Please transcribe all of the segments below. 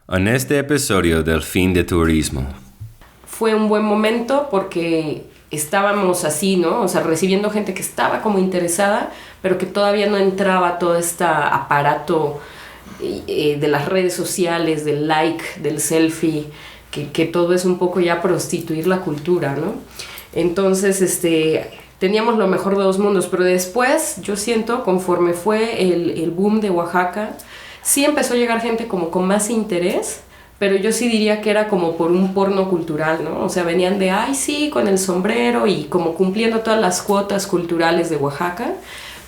En este episodio del Fin de Turismo. Fue un buen momento porque estábamos así, ¿no? O sea, recibiendo gente que estaba como interesada, pero que todavía no entraba todo este aparato de las redes sociales, del like, del selfie, que todo es un poco ya prostituir la cultura, ¿no? Entonces, teníamos lo mejor de dos mundos, pero después, yo siento, conforme fue el boom de Oaxaca, sí empezó a llegar gente como con más interés, pero yo sí diría que era como por un porno cultural, ¿no? O sea, venían de, ay, sí, con el sombrero y como cumpliendo todas las cuotas culturales de Oaxaca,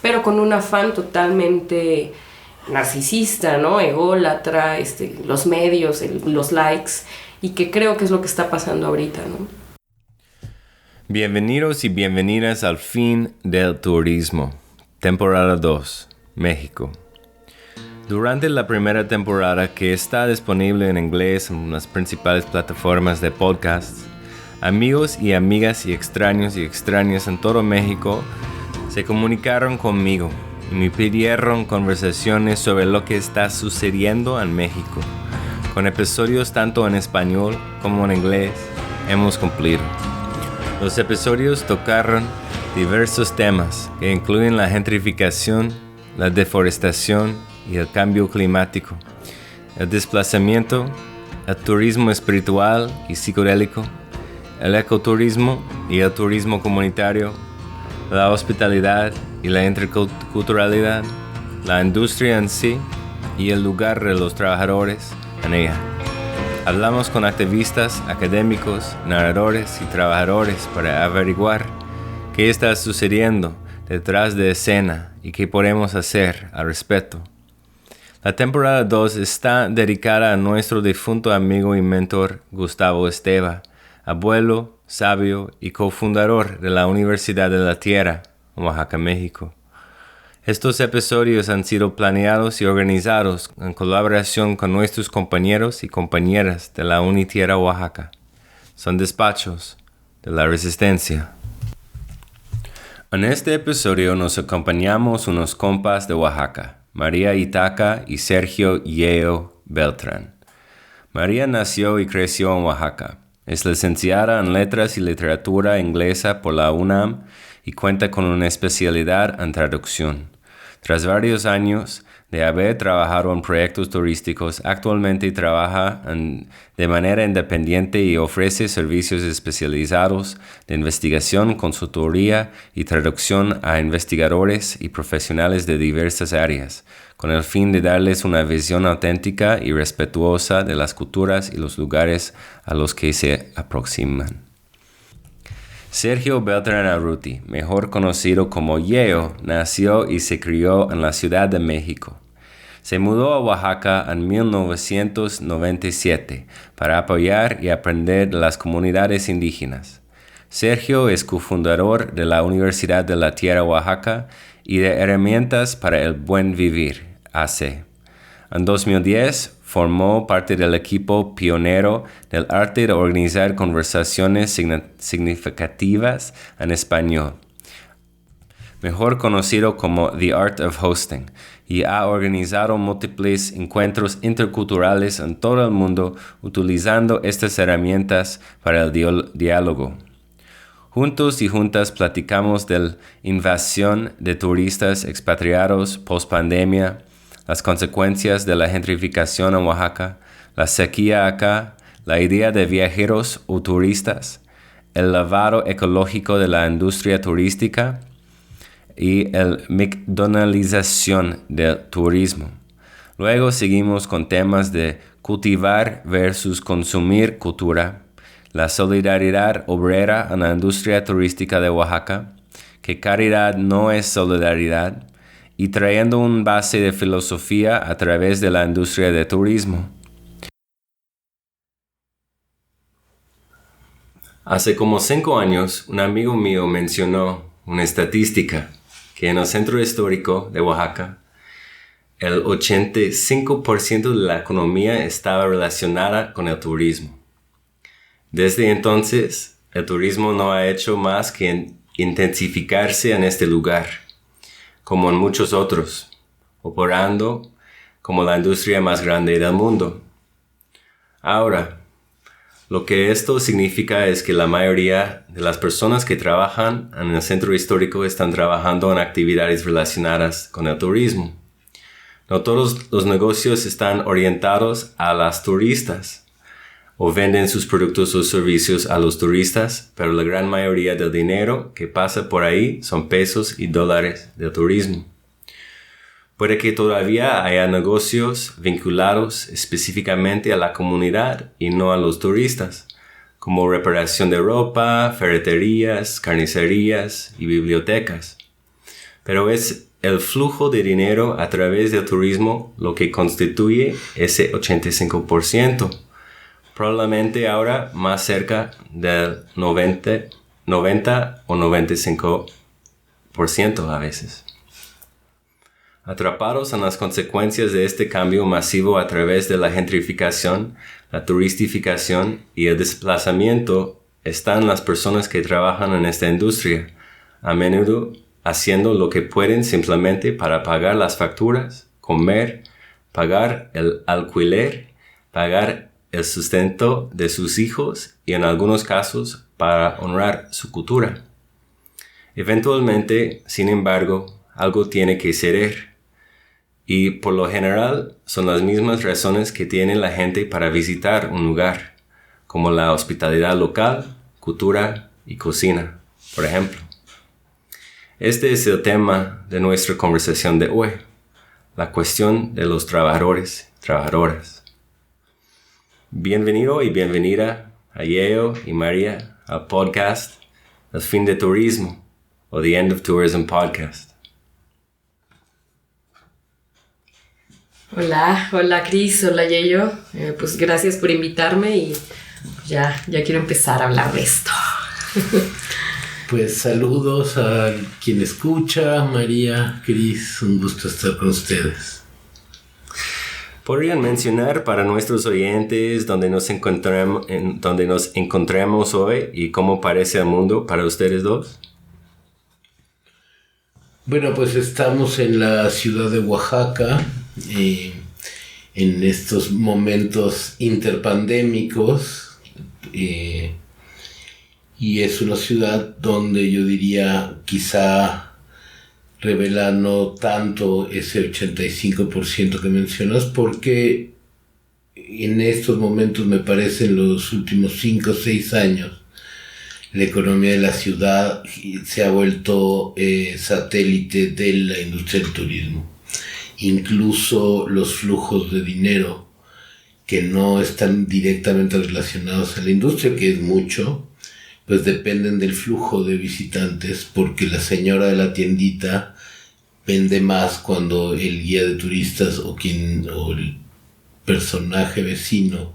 pero con un afán totalmente narcisista, ¿no? Ególatra, los medios, los likes, y que creo que es lo que está pasando ahorita, ¿no? Bienvenidos y bienvenidas al Fin del Turismo, temporada 2, México. Durante la primera temporada, que está disponible en inglés en las principales plataformas de podcasts, amigos y amigas y extrañas en todo México se comunicaron conmigo y me pidieron conversaciones sobre lo que está sucediendo en México. Con episodios tanto en español como en inglés, hemos cumplido. Los episodios tocaron diversos temas que incluyen la gentrificación, la deforestación y el cambio climático, el desplazamiento, el turismo espiritual y psicodélico, el ecoturismo y el turismo comunitario, la hospitalidad y la interculturalidad, la industria en sí y el lugar de los trabajadores en ella. Hablamos con activistas, académicos, narradores y trabajadores para averiguar qué está sucediendo detrás de escena y qué podemos hacer al respecto. La temporada 2 está dedicada a nuestro difunto amigo y mentor Gustavo Esteva, abuelo, sabio y cofundador de la Universidad de la Tierra, Oaxaca, México. Estos episodios han sido planeados y organizados en colaboración con nuestros compañeros y compañeras de la Unitierra Oaxaca. Son despachos de la Resistencia. En este episodio nos acompañamos unos compas de Oaxaca, María Itaca y Sergio Yeo Beltrán. María nació y creció en Oaxaca. Es licenciada en Letras y Literatura Inglesa por la UNAM y cuenta con una especialidad en traducción. Tras varios años de haber trabajado en proyectos turísticos, actualmente trabaja de manera independiente y ofrece servicios especializados de investigación, consultoría y traducción a investigadores y profesionales de diversas áreas, con el fin de darles una visión auténtica y respetuosa de las culturas y los lugares a los que se aproximan. Sergio Beltrán Arruti, mejor conocido como Yeo, nació y se crió en la Ciudad de México. Se mudó a Oaxaca en 1997 para apoyar y aprender de las comunidades indígenas. Sergio es cofundador de la Universidad de la Tierra Oaxaca y de Herramientas para el Buen Vivir, AC. En 2010 formó parte del equipo pionero del arte de organizar conversaciones significativas en español, mejor conocido como The Art of Hosting, y ha organizado múltiples encuentros interculturales en todo el mundo utilizando estas herramientas para el diálogo. Juntos y juntas platicamos de la invasión de turistas expatriados post-pandemia, las consecuencias de la gentrificación en Oaxaca, la sequía acá, la idea de viajeros o turistas, el lavado ecológico de la industria turística y la McDonaldización del turismo. Luego seguimos con temas de cultivar versus consumir cultura, la solidaridad obrera en la industria turística de Oaxaca, que caridad no es solidaridad, y trayendo un base de filosofía a través de la industria de turismo. Hace como 5 años, un amigo mío mencionó una estadística que en el centro histórico de Oaxaca, el 85% de la economía estaba relacionada con el turismo. Desde entonces, el turismo no ha hecho más que intensificarse en este lugar, como en muchos otros, operando como la industria más grande del mundo. Ahora, lo que esto significa es que la mayoría de las personas que trabajan en el centro histórico están trabajando en actividades relacionadas con el turismo. No todos los negocios están orientados a las turistas o venden sus productos o servicios a los turistas, pero la gran mayoría del dinero que pasa por ahí son pesos y dólares del turismo. Puede que todavía haya negocios vinculados específicamente a la comunidad y no a los turistas, como reparación de ropa, ferreterías, carnicerías y bibliotecas. Pero es el flujo de dinero a través del turismo lo que constituye ese 85%, probablemente ahora más cerca del 90 o 95% a veces. Atrapados en las consecuencias de este cambio masivo a través de la gentrificación, la turistificación y el desplazamiento están las personas que trabajan en esta industria, a menudo haciendo lo que pueden simplemente para pagar las facturas, comer, pagar el alquiler, pagar el sustento de sus hijos y en algunos casos para honrar su cultura. Eventualmente, sin embargo, algo tiene que ceder. Y por lo general son las mismas razones que tiene la gente para visitar un lugar, como la hospitalidad local, cultura y cocina, por ejemplo. Este es el tema de nuestra conversación de hoy, la cuestión de los trabajadores y trabajadoras. Bienvenido y bienvenida a Yeo y María al podcast El Fin de Turismo o The End of Tourism Podcast. Hola Cris, hola Yeyo. Pues gracias por invitarme y ya quiero empezar a hablar de esto. Pues saludos a quien escucha, María, Cris, un gusto estar con ustedes. ¿Podrían mencionar para nuestros oyentes dónde nos encontramos hoy y cómo parece el mundo para ustedes dos? Bueno, pues estamos en la ciudad de Oaxaca, en estos momentos interpandémicos, y es una ciudad donde yo diría quizá revela no tanto ese 85% que mencionas, porque en estos momentos me parece en los últimos 5 o 6 años la economía de la ciudad se ha vuelto satélite de la industria del turismo. Incluso los flujos de dinero que no están directamente relacionados a la industria, que es mucho, pues dependen del flujo de visitantes, porque la señora de la tiendita vende más cuando el guía de turistas o el personaje vecino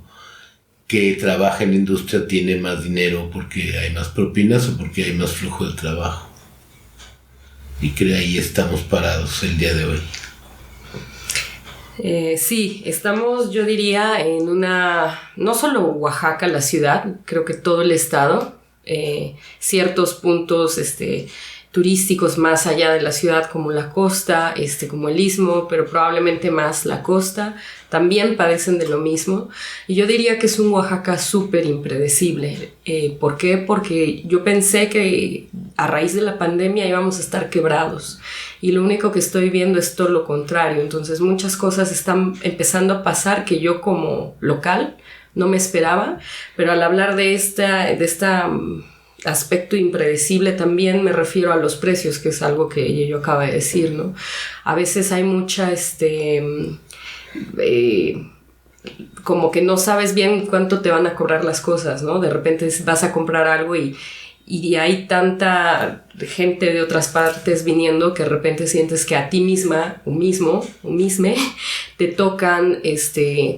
que trabaja en la industria tiene más dinero porque hay más propinas o porque hay más flujo de trabajo. Y creo ahí estamos parados el día de hoy. Sí, estamos, yo diría, en no solo Oaxaca, la ciudad, creo que todo el estado, ciertos puntos turísticos más allá de la ciudad, como la costa, como el istmo, pero probablemente más la costa, también padecen de lo mismo. Y yo diría que es un Oaxaca súper impredecible. ¿Por qué? Porque yo pensé que a raíz de la pandemia íbamos a estar quebrados. Y lo único que estoy viendo es todo lo contrario. Entonces muchas cosas están empezando a pasar que yo como local no me esperaba. Pero al hablar de esta aspecto impredecible también me refiero a los precios, que es algo que yo acabo de decir, ¿no? A veces hay mucha, como que no sabes bien cuánto te van a cobrar las cosas, ¿no? De repente vas a comprar algo y hay tanta gente de otras partes viniendo que de repente sientes que a ti misma, o misme, te tocan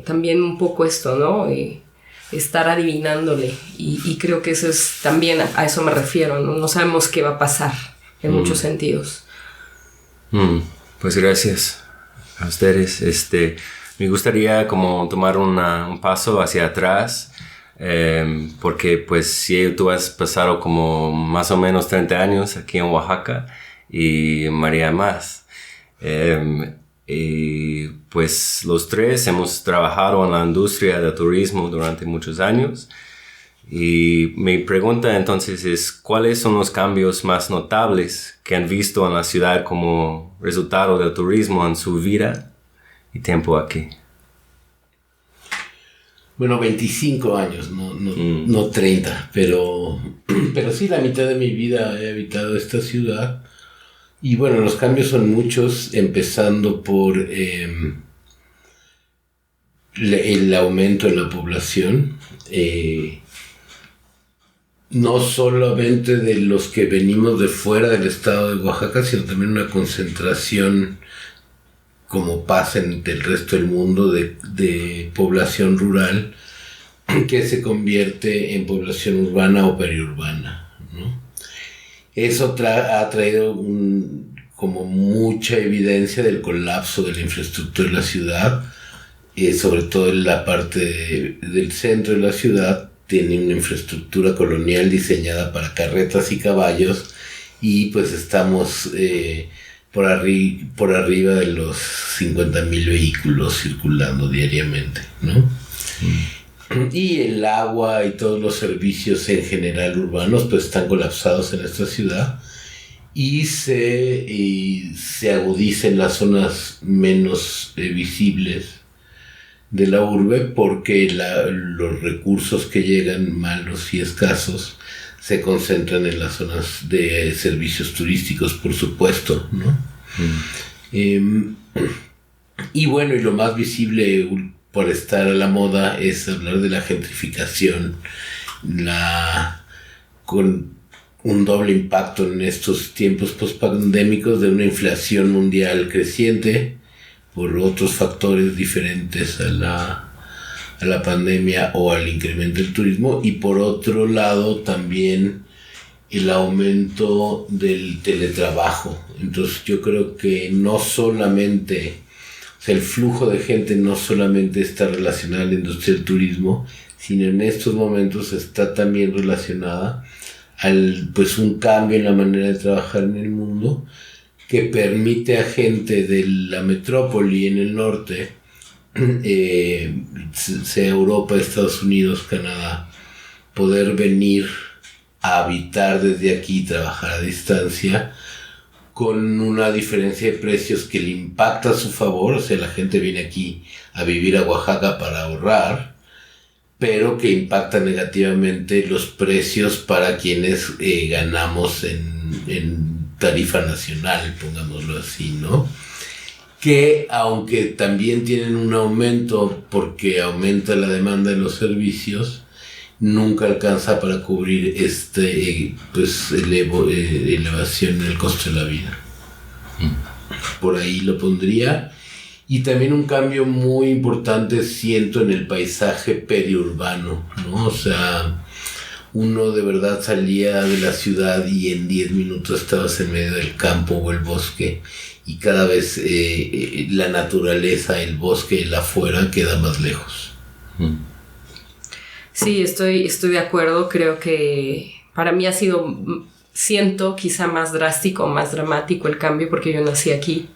también un poco esto, ¿no? Estar adivinándole y creo que eso es también a eso me refiero, no sabemos qué va a pasar en muchos sentidos. Pues gracias a ustedes. Me gustaría como tomar un paso hacia atrás, porque pues si tú has pasado como más o menos 30 años aquí en Oaxaca y María más. Pues los tres hemos trabajado en la industria del turismo durante muchos años. Y mi pregunta entonces es, ¿cuáles son los cambios más notables que han visto en la ciudad como resultado del turismo en su vida y tiempo aquí? Bueno, 25 años, no 30, pero sí, la mitad de mi vida he habitado esta ciudad. Y bueno, los cambios son muchos, empezando por el aumento en la población. No solamente de los que venimos de fuera del estado de Oaxaca, sino también una concentración, como pasa en el resto del mundo, de población rural que se convierte en población urbana o periurbana, ¿no? Eso ha traído como mucha evidencia del colapso de la infraestructura de la ciudad, sobre todo en la parte del centro de la ciudad. Tiene una infraestructura colonial diseñada para carretas y caballos, y pues estamos por arriba de los 50,000 vehículos circulando diariamente, ¿no? Y el agua y todos los servicios en general urbanos pues están colapsados en esta ciudad, y se agudiza en las zonas menos visibles de la urbe, porque los recursos que llegan, malos y escasos, se concentran en las zonas de servicios turísticos, por supuesto, ¿no? Y bueno, y lo más visible por estar a la moda es hablar de la gentrificación, con un doble impacto en estos tiempos post-pandémicos de una inflación mundial creciente por otros factores diferentes a la pandemia o al incremento del turismo, y por otro lado también el aumento del teletrabajo. Entonces yo creo que no solamente, o sea, el flujo de gente no solamente está relacionado a la industria del turismo, sino en estos momentos está también relacionada al un cambio en la manera de trabajar en el mundo, que permite a gente de la metrópoli en el norte, sea Europa, Estados Unidos, Canadá, poder venir a habitar desde aquí y trabajar a distancia, con una diferencia de precios que le impacta a su favor. O sea, la gente viene aquí a vivir a Oaxaca para ahorrar, pero que impacta negativamente los precios para quienes ganamos en tarifa nacional, pongámoslo así, ¿no? Que aunque también tienen un aumento porque aumenta la demanda de los servicios, nunca alcanza para cubrir elevación en el costo de la vida. Por ahí lo pondría. Y también un cambio muy importante siento en el paisaje periurbano, ¿no? O sea, uno de verdad salía de la ciudad y en 10 minutos estabas en medio del campo o el bosque, y cada vez la naturaleza, el bosque, el afuera queda más lejos. Sí, estoy de acuerdo. Creo que para mí siento quizá más drástico, más dramático el cambio, porque yo nací aquí.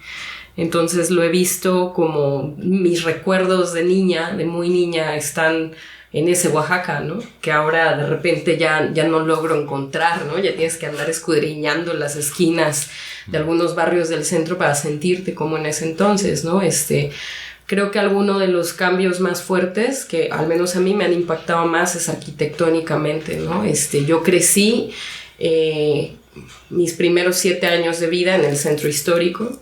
Entonces lo he visto como mis recuerdos de niña, de muy niña, están en ese Oaxaca, ¿no? Que ahora de repente ya no logro encontrar, ¿no? Ya tienes que andar escudriñando las esquinas de algunos barrios del centro para sentirte como en ese entonces, ¿no? Creo que alguno de los cambios más fuertes, que al menos a mí me han impactado más, es arquitectónicamente, ¿no? Yo crecí mis primeros 7 años de vida en el centro histórico.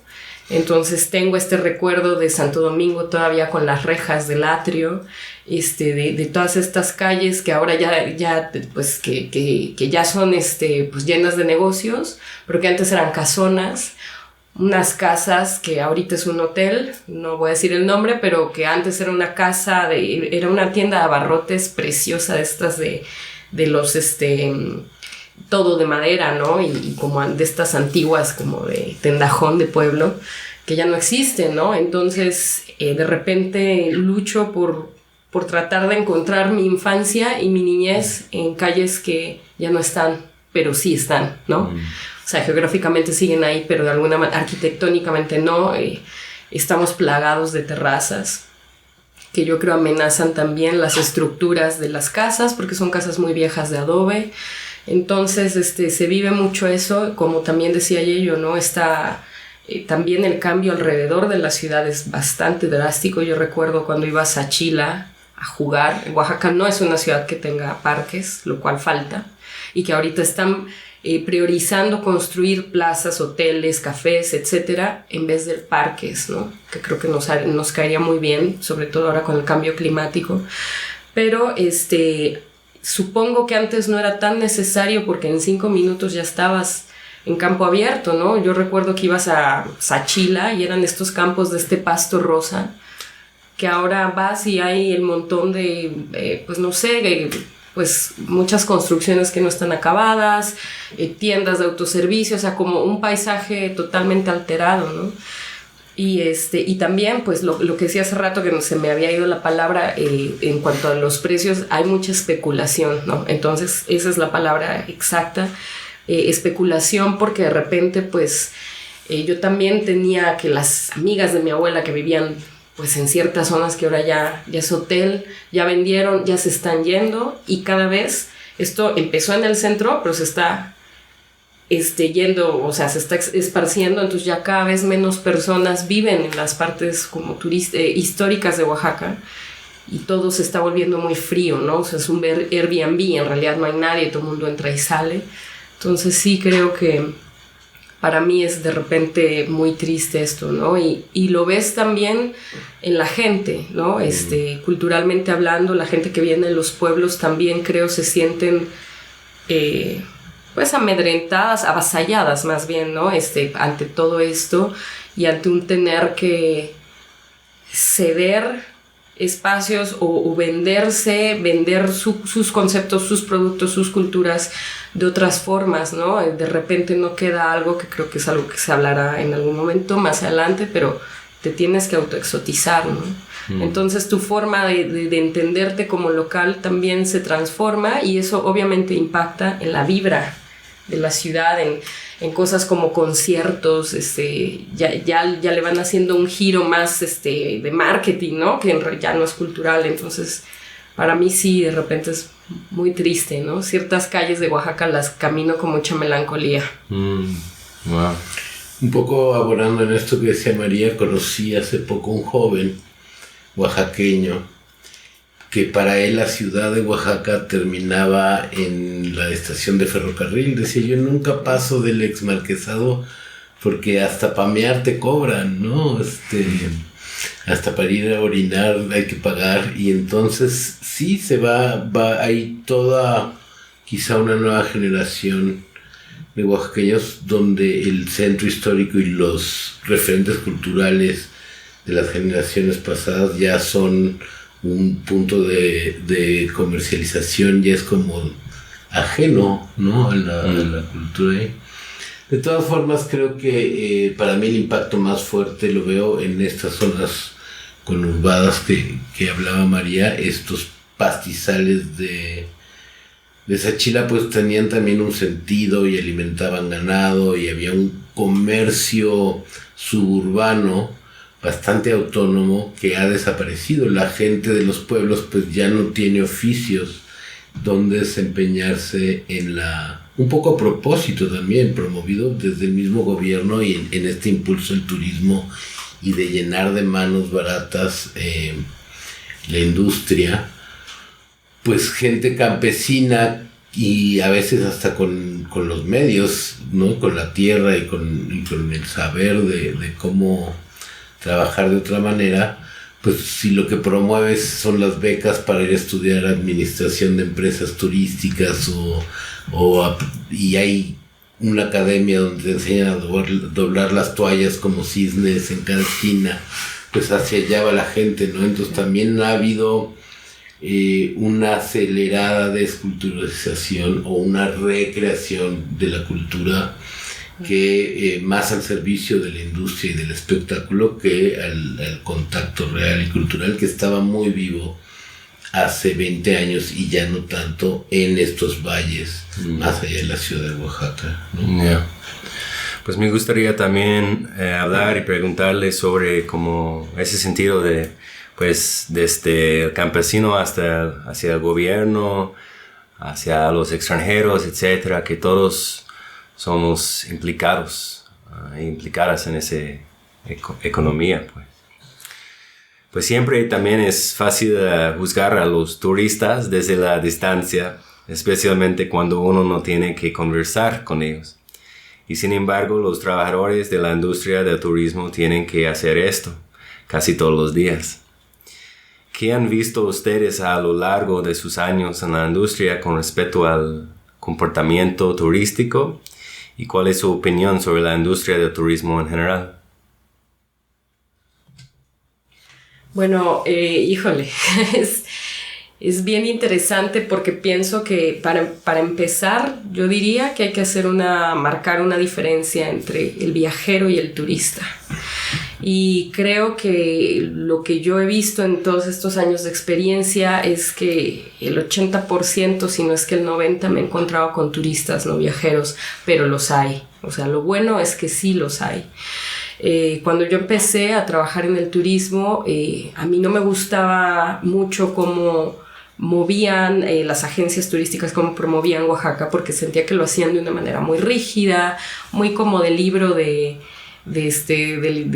Entonces tengo este recuerdo de Santo Domingo todavía con las rejas del atrio, de todas estas calles que ahora ya pues que ya son pues llenas de negocios, pero que antes eran casonas, unas casas que ahorita es un hotel, no voy a decir el nombre, pero que antes era una casa, era una tienda de abarrotes preciosa, de estas de los todo de madera, ¿no? Y como de estas antiguas, como de tendajón de pueblo, que ya no existen, ¿no? Entonces, de repente lucho por tratar de encontrar mi infancia y mi niñez en calles que ya no están, pero sí están, ¿no? O sea, geográficamente siguen ahí, pero de alguna manera, arquitectónicamente no. estamos plagados de terrazas, que yo creo amenazan también las estructuras de las casas, porque son casas muy viejas de adobe. Entonces se vive mucho eso, como también decía Yello, ¿no? También el cambio alrededor de la ciudad es bastante drástico. Yo recuerdo cuando iba a Sachila a jugar. Oaxaca no es una ciudad que tenga parques, lo cual falta, y que ahorita están priorizando construir plazas, hoteles, cafés, etcétera, en vez de parques, ¿no? Que creo que nos caería muy bien, sobre todo ahora con el cambio climático. Pero supongo que antes no era tan necesario, porque en 5 minutos ya estabas en campo abierto, ¿no? Yo recuerdo que ibas a Sachila y eran estos campos de pasto rosa, que ahora vas y hay el montón de, pues no sé, pues muchas construcciones que no están acabadas, tiendas de autoservicio, o sea, como un paisaje totalmente alterado, ¿no? Y también, pues lo que decía hace rato, que no se me había ido la palabra, en cuanto a los precios, hay mucha especulación, ¿no? Entonces, esa es la palabra exacta, especulación, porque de repente, pues, yo también tenía que las amigas de mi abuela que vivían pues en ciertas zonas que ahora ya es hotel, ya vendieron, ya se están yendo, y cada vez esto empezó en el centro, pero se está yendo, o sea, se está esparciendo, entonces ya cada vez menos personas viven en las partes como históricas de Oaxaca, y todo se está volviendo muy frío, ¿no? O sea, es un Airbnb, en realidad no hay nadie, todo el mundo entra y sale. Entonces sí creo que para mí es de repente muy triste esto, ¿no? Y lo ves también en la gente, ¿no? Culturalmente hablando, la gente que viene de los pueblos también creo se sienten pues amedrentadas, avasalladas más bien, ¿no? Ante todo esto, y ante un tener que ceder espacios o vender sus conceptos, sus productos, sus culturas de otras formas, ¿no? De repente no queda algo, que creo que es algo que se hablará en algún momento más adelante, pero te tienes que autoexotizar, ¿no? Entonces tu forma de entenderte como local también se transforma, y eso obviamente impacta en la vibra de la ciudad, en cosas como conciertos, ya le van haciendo un giro más de marketing, ¿no? Que ya no es cultural. Entonces para mí sí, de repente es muy triste, ¿no? Ciertas calles de Oaxaca las camino con mucha melancolía. Wow. Un poco abordando en esto que decía María, conocí hace poco un joven oaxaqueño que para él la ciudad de Oaxaca terminaba en la estación de ferrocarril. Decía, yo nunca paso del Exmarquesado porque hasta pamear te cobran, ¿no? Hasta para ir a orinar hay que pagar, y entonces sí se va hay toda quizá una nueva generación de oaxaqueños donde el centro histórico y los referentes culturales de las generaciones pasadas ya son un punto de comercialización, ya es como ajeno, ¿no? a la cultura. De todas formas, creo que para mí el impacto más fuerte lo veo en estas zonas conurbadas que hablaba María. Estos pastizales de Sachila pues tenían también un sentido y alimentaban ganado, y había un comercio suburbano bastante autónomo que ha desaparecido. La gente de los pueblos pues ya no tiene oficios donde desempeñarse un poco a propósito también, promovido desde el mismo gobierno y en este impulso del turismo y de llenar de manos baratas la industria, pues gente campesina, y a veces hasta con los medios, ¿no? Con la tierra y con el saber de cómo trabajar de otra manera, pues si lo que promueves son las becas para ir a estudiar administración de empresas turísticas y hay una academia donde te enseñan a doblar las toallas como cisnes en cada esquina, pues hacia allá va la gente, ¿no? Entonces también ha habido una acelerada desculturalización o una recreación de la cultura que más al servicio de la industria y del espectáculo que al contacto real y cultural, que estaba muy vivo hace 20 años y ya no tanto en estos valles más allá de la ciudad de Oaxaca, ¿no? Yeah. Pues me gustaría también hablar y preguntarle sobre como ese sentido de, pues, desde el campesino hacia el gobierno, hacia los extranjeros, etcétera, que todos somos implicados, implicadas en esa economía, pues. Pues siempre también es fácil juzgar a los turistas desde la distancia, especialmente cuando uno no tiene que conversar con ellos. Y sin embargo, los trabajadores de la industria del turismo tienen que hacer esto casi todos los días. ¿Qué han visto ustedes a lo largo de sus años en la industria con respecto al comportamiento turístico? ¿Y cuál es su opinión sobre la industria del turismo en general? Bueno, híjole, es bien interesante porque pienso que para empezar, yo diría que hay que marcar una diferencia entre el viajero y el turista. Y creo que lo que yo he visto en todos estos años de experiencia es que el 80%, si no es que el 90%, me he encontrado con turistas, no viajeros, pero los hay. O sea, lo bueno es que sí los hay. Cuando yo empecé a trabajar en el turismo, a mí no me gustaba mucho cómo movían las agencias turísticas, cómo promovían Oaxaca, porque sentía que lo hacían de una manera muy rígida, muy como de libro de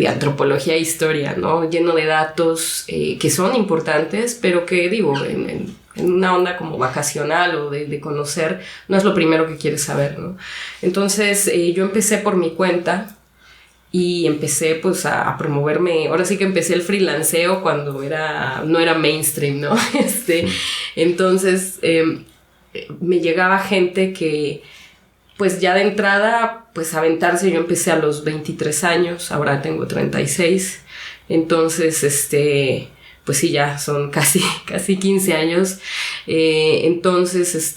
antropología e historia, ¿no? Lleno de datos que son importantes, pero que digo, en una onda como vacacional o de conocer, no es lo primero que quieres saber, ¿no? Entonces yo empecé por mi cuenta y empecé pues a promoverme. Ahora sí que empecé el freelanceo cuando no era mainstream, ¿no? Entonces me llegaba gente que pues ya de entrada pues aventarse. Yo empecé a los 23 años, ahora tengo 36, entonces pues sí, ya son casi 15 años. Entonces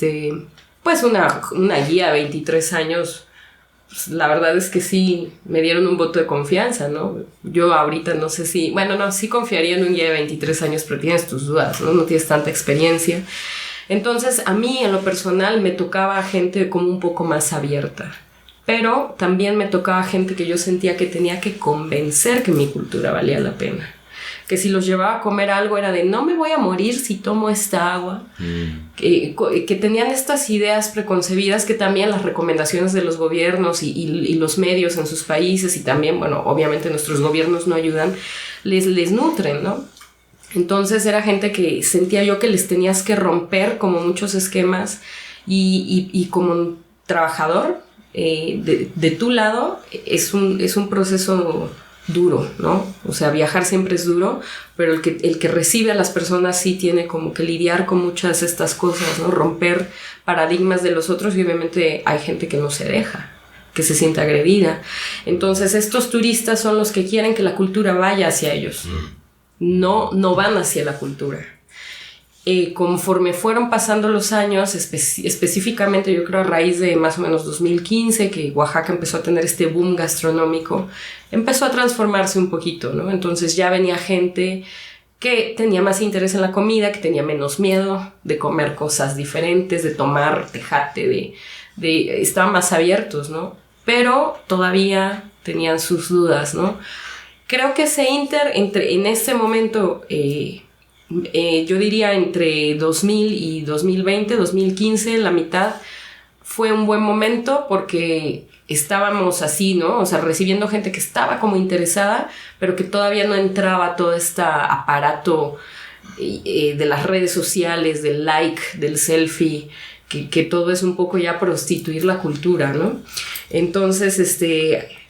pues una guía a 23 años, la verdad es que sí me dieron un voto de confianza, ¿no? Yo ahorita no sé si, bueno, no, sí confiaría en un guía de 23 años, pero tienes tus dudas, ¿no? No tienes tanta experiencia. Entonces, a mí en lo personal me tocaba gente como un poco más abierta, pero también me tocaba gente que yo sentía que tenía que convencer que mi cultura valía la pena. Que si los llevaba a comer algo era de no me voy a morir si tomo esta agua. Que tenían estas ideas preconcebidas que también las recomendaciones de los gobiernos y los medios en sus países, y también, bueno, obviamente nuestros gobiernos no ayudan, les nutren, ¿no? Entonces era gente que sentía yo que les tenías que romper como muchos esquemas y como trabajador de tu lado es un proceso duro, ¿no? O sea, viajar siempre es duro, pero el que recibe a las personas sí tiene como que lidiar con muchas de estas cosas, ¿no? Romper paradigmas de los otros, y obviamente hay gente que no se deja, que se siente agredida. Entonces estos turistas son los que quieren que la cultura vaya hacia ellos. No van hacia la cultura. Conforme fueron pasando los años, específicamente yo creo a raíz de más o menos 2015, que Oaxaca empezó a tener este boom gastronómico, empezó a transformarse un poquito, ¿no? Entonces ya venía gente que tenía más interés en la comida, que tenía menos miedo de comer cosas diferentes, de tomar tejate, estaban más abiertos, ¿no? Pero todavía tenían sus dudas, ¿no? Creo que ese en este momento, yo diría entre 2000 y 2020, 2015, la mitad, fue un buen momento porque estábamos así, ¿no? O sea, recibiendo gente que estaba como interesada, pero que todavía no entraba todo este aparato de las redes sociales, del like, del selfie, que todo es un poco ya prostituir la cultura, ¿no? Entonces,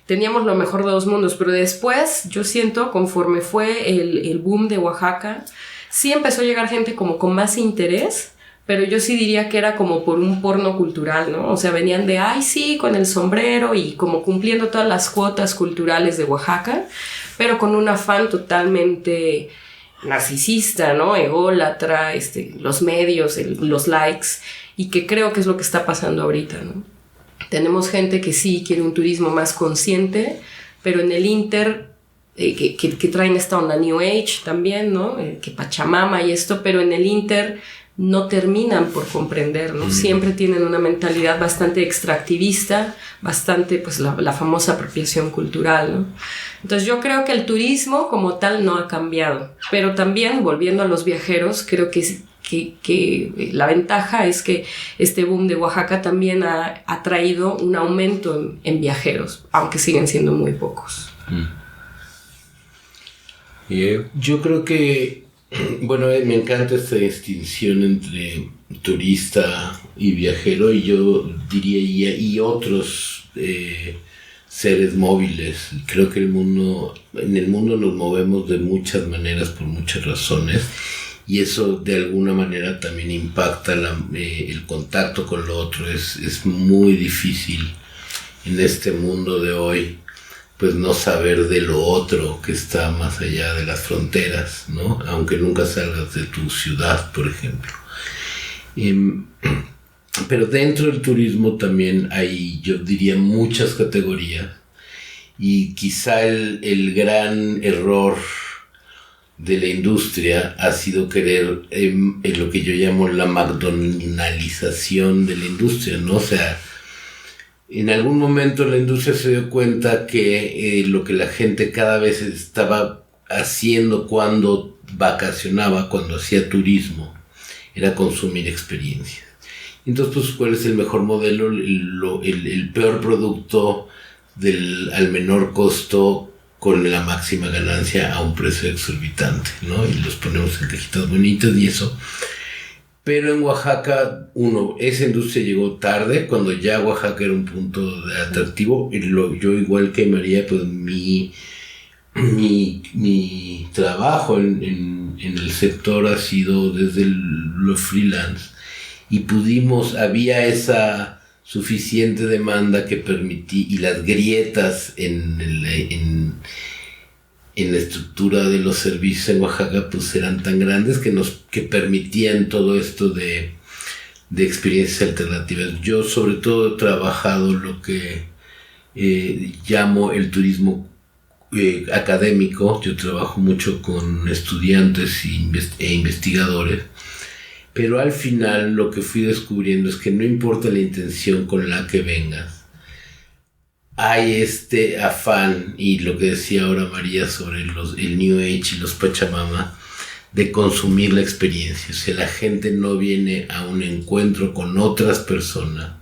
teníamos lo mejor de dos mundos, pero después yo siento, conforme fue el boom de Oaxaca, sí empezó a llegar gente como con más interés, pero yo sí diría que era como por un porno cultural, ¿no? O sea, venían de, ay, sí, con el sombrero y como cumpliendo todas las cuotas culturales de Oaxaca, pero con un afán totalmente narcisista, ¿no? Ególatra, los medios, los likes, y que creo que es lo que está pasando ahorita, ¿no? Tenemos gente que sí quiere un turismo más consciente, pero en el Inter, que traen esta onda New Age también, ¿no? Que Pachamama y esto, pero en el Inter no terminan por comprender, ¿no? Siempre tienen una mentalidad bastante extractivista, bastante, pues, la famosa apropiación cultural, ¿no? Entonces yo creo que el turismo como tal no ha cambiado, pero también, volviendo a los viajeros, creo que la ventaja es que este boom de Oaxaca también ha traído un aumento en viajeros, aunque siguen siendo muy pocos. Yo creo que, bueno, me encanta esta distinción entre turista y viajero, y yo diría, y otros seres móviles. Creo que en el mundo nos movemos de muchas maneras por muchas razones, y eso de alguna manera también impacta el contacto con lo otro. Es muy difícil en este mundo de hoy, pues, no saber de lo otro que está más allá de las fronteras, ¿no? Aunque nunca salgas de tu ciudad, por ejemplo. Pero dentro del turismo también hay, yo diría, muchas categorías, y quizá el gran error de la industria ha sido querer lo que yo llamo la McDonaldización de la industria, ¿no? O sea, en algún momento la industria se dio cuenta que lo que la gente cada vez estaba haciendo cuando vacacionaba, cuando hacía turismo, era consumir experiencias. Entonces, pues, ¿cuál es el mejor modelo? El peor producto al menor costo, con la máxima ganancia a un precio exorbitante, ¿no? Y los ponemos en cajitas bonitas y eso. Pero en Oaxaca, esa industria llegó tarde, cuando ya Oaxaca era un punto de atractivo. Yo, igual que María, pues mi trabajo en el sector ha sido desde lo freelance, y había esa suficiente demanda que permití, y las grietas en la estructura de los servicios en Oaxaca pues eran tan grandes que permitían todo esto de experiencias alternativas. Yo sobre todo he trabajado lo que llamo el turismo académico. Yo trabajo mucho con estudiantes e investigadores, pero al final lo que fui descubriendo es que no importa la intención con la que vengas, hay este afán, y lo que decía ahora María sobre el New Age y los Pachamama, de consumir la experiencia. O sea, la gente no viene a un encuentro con otras personas,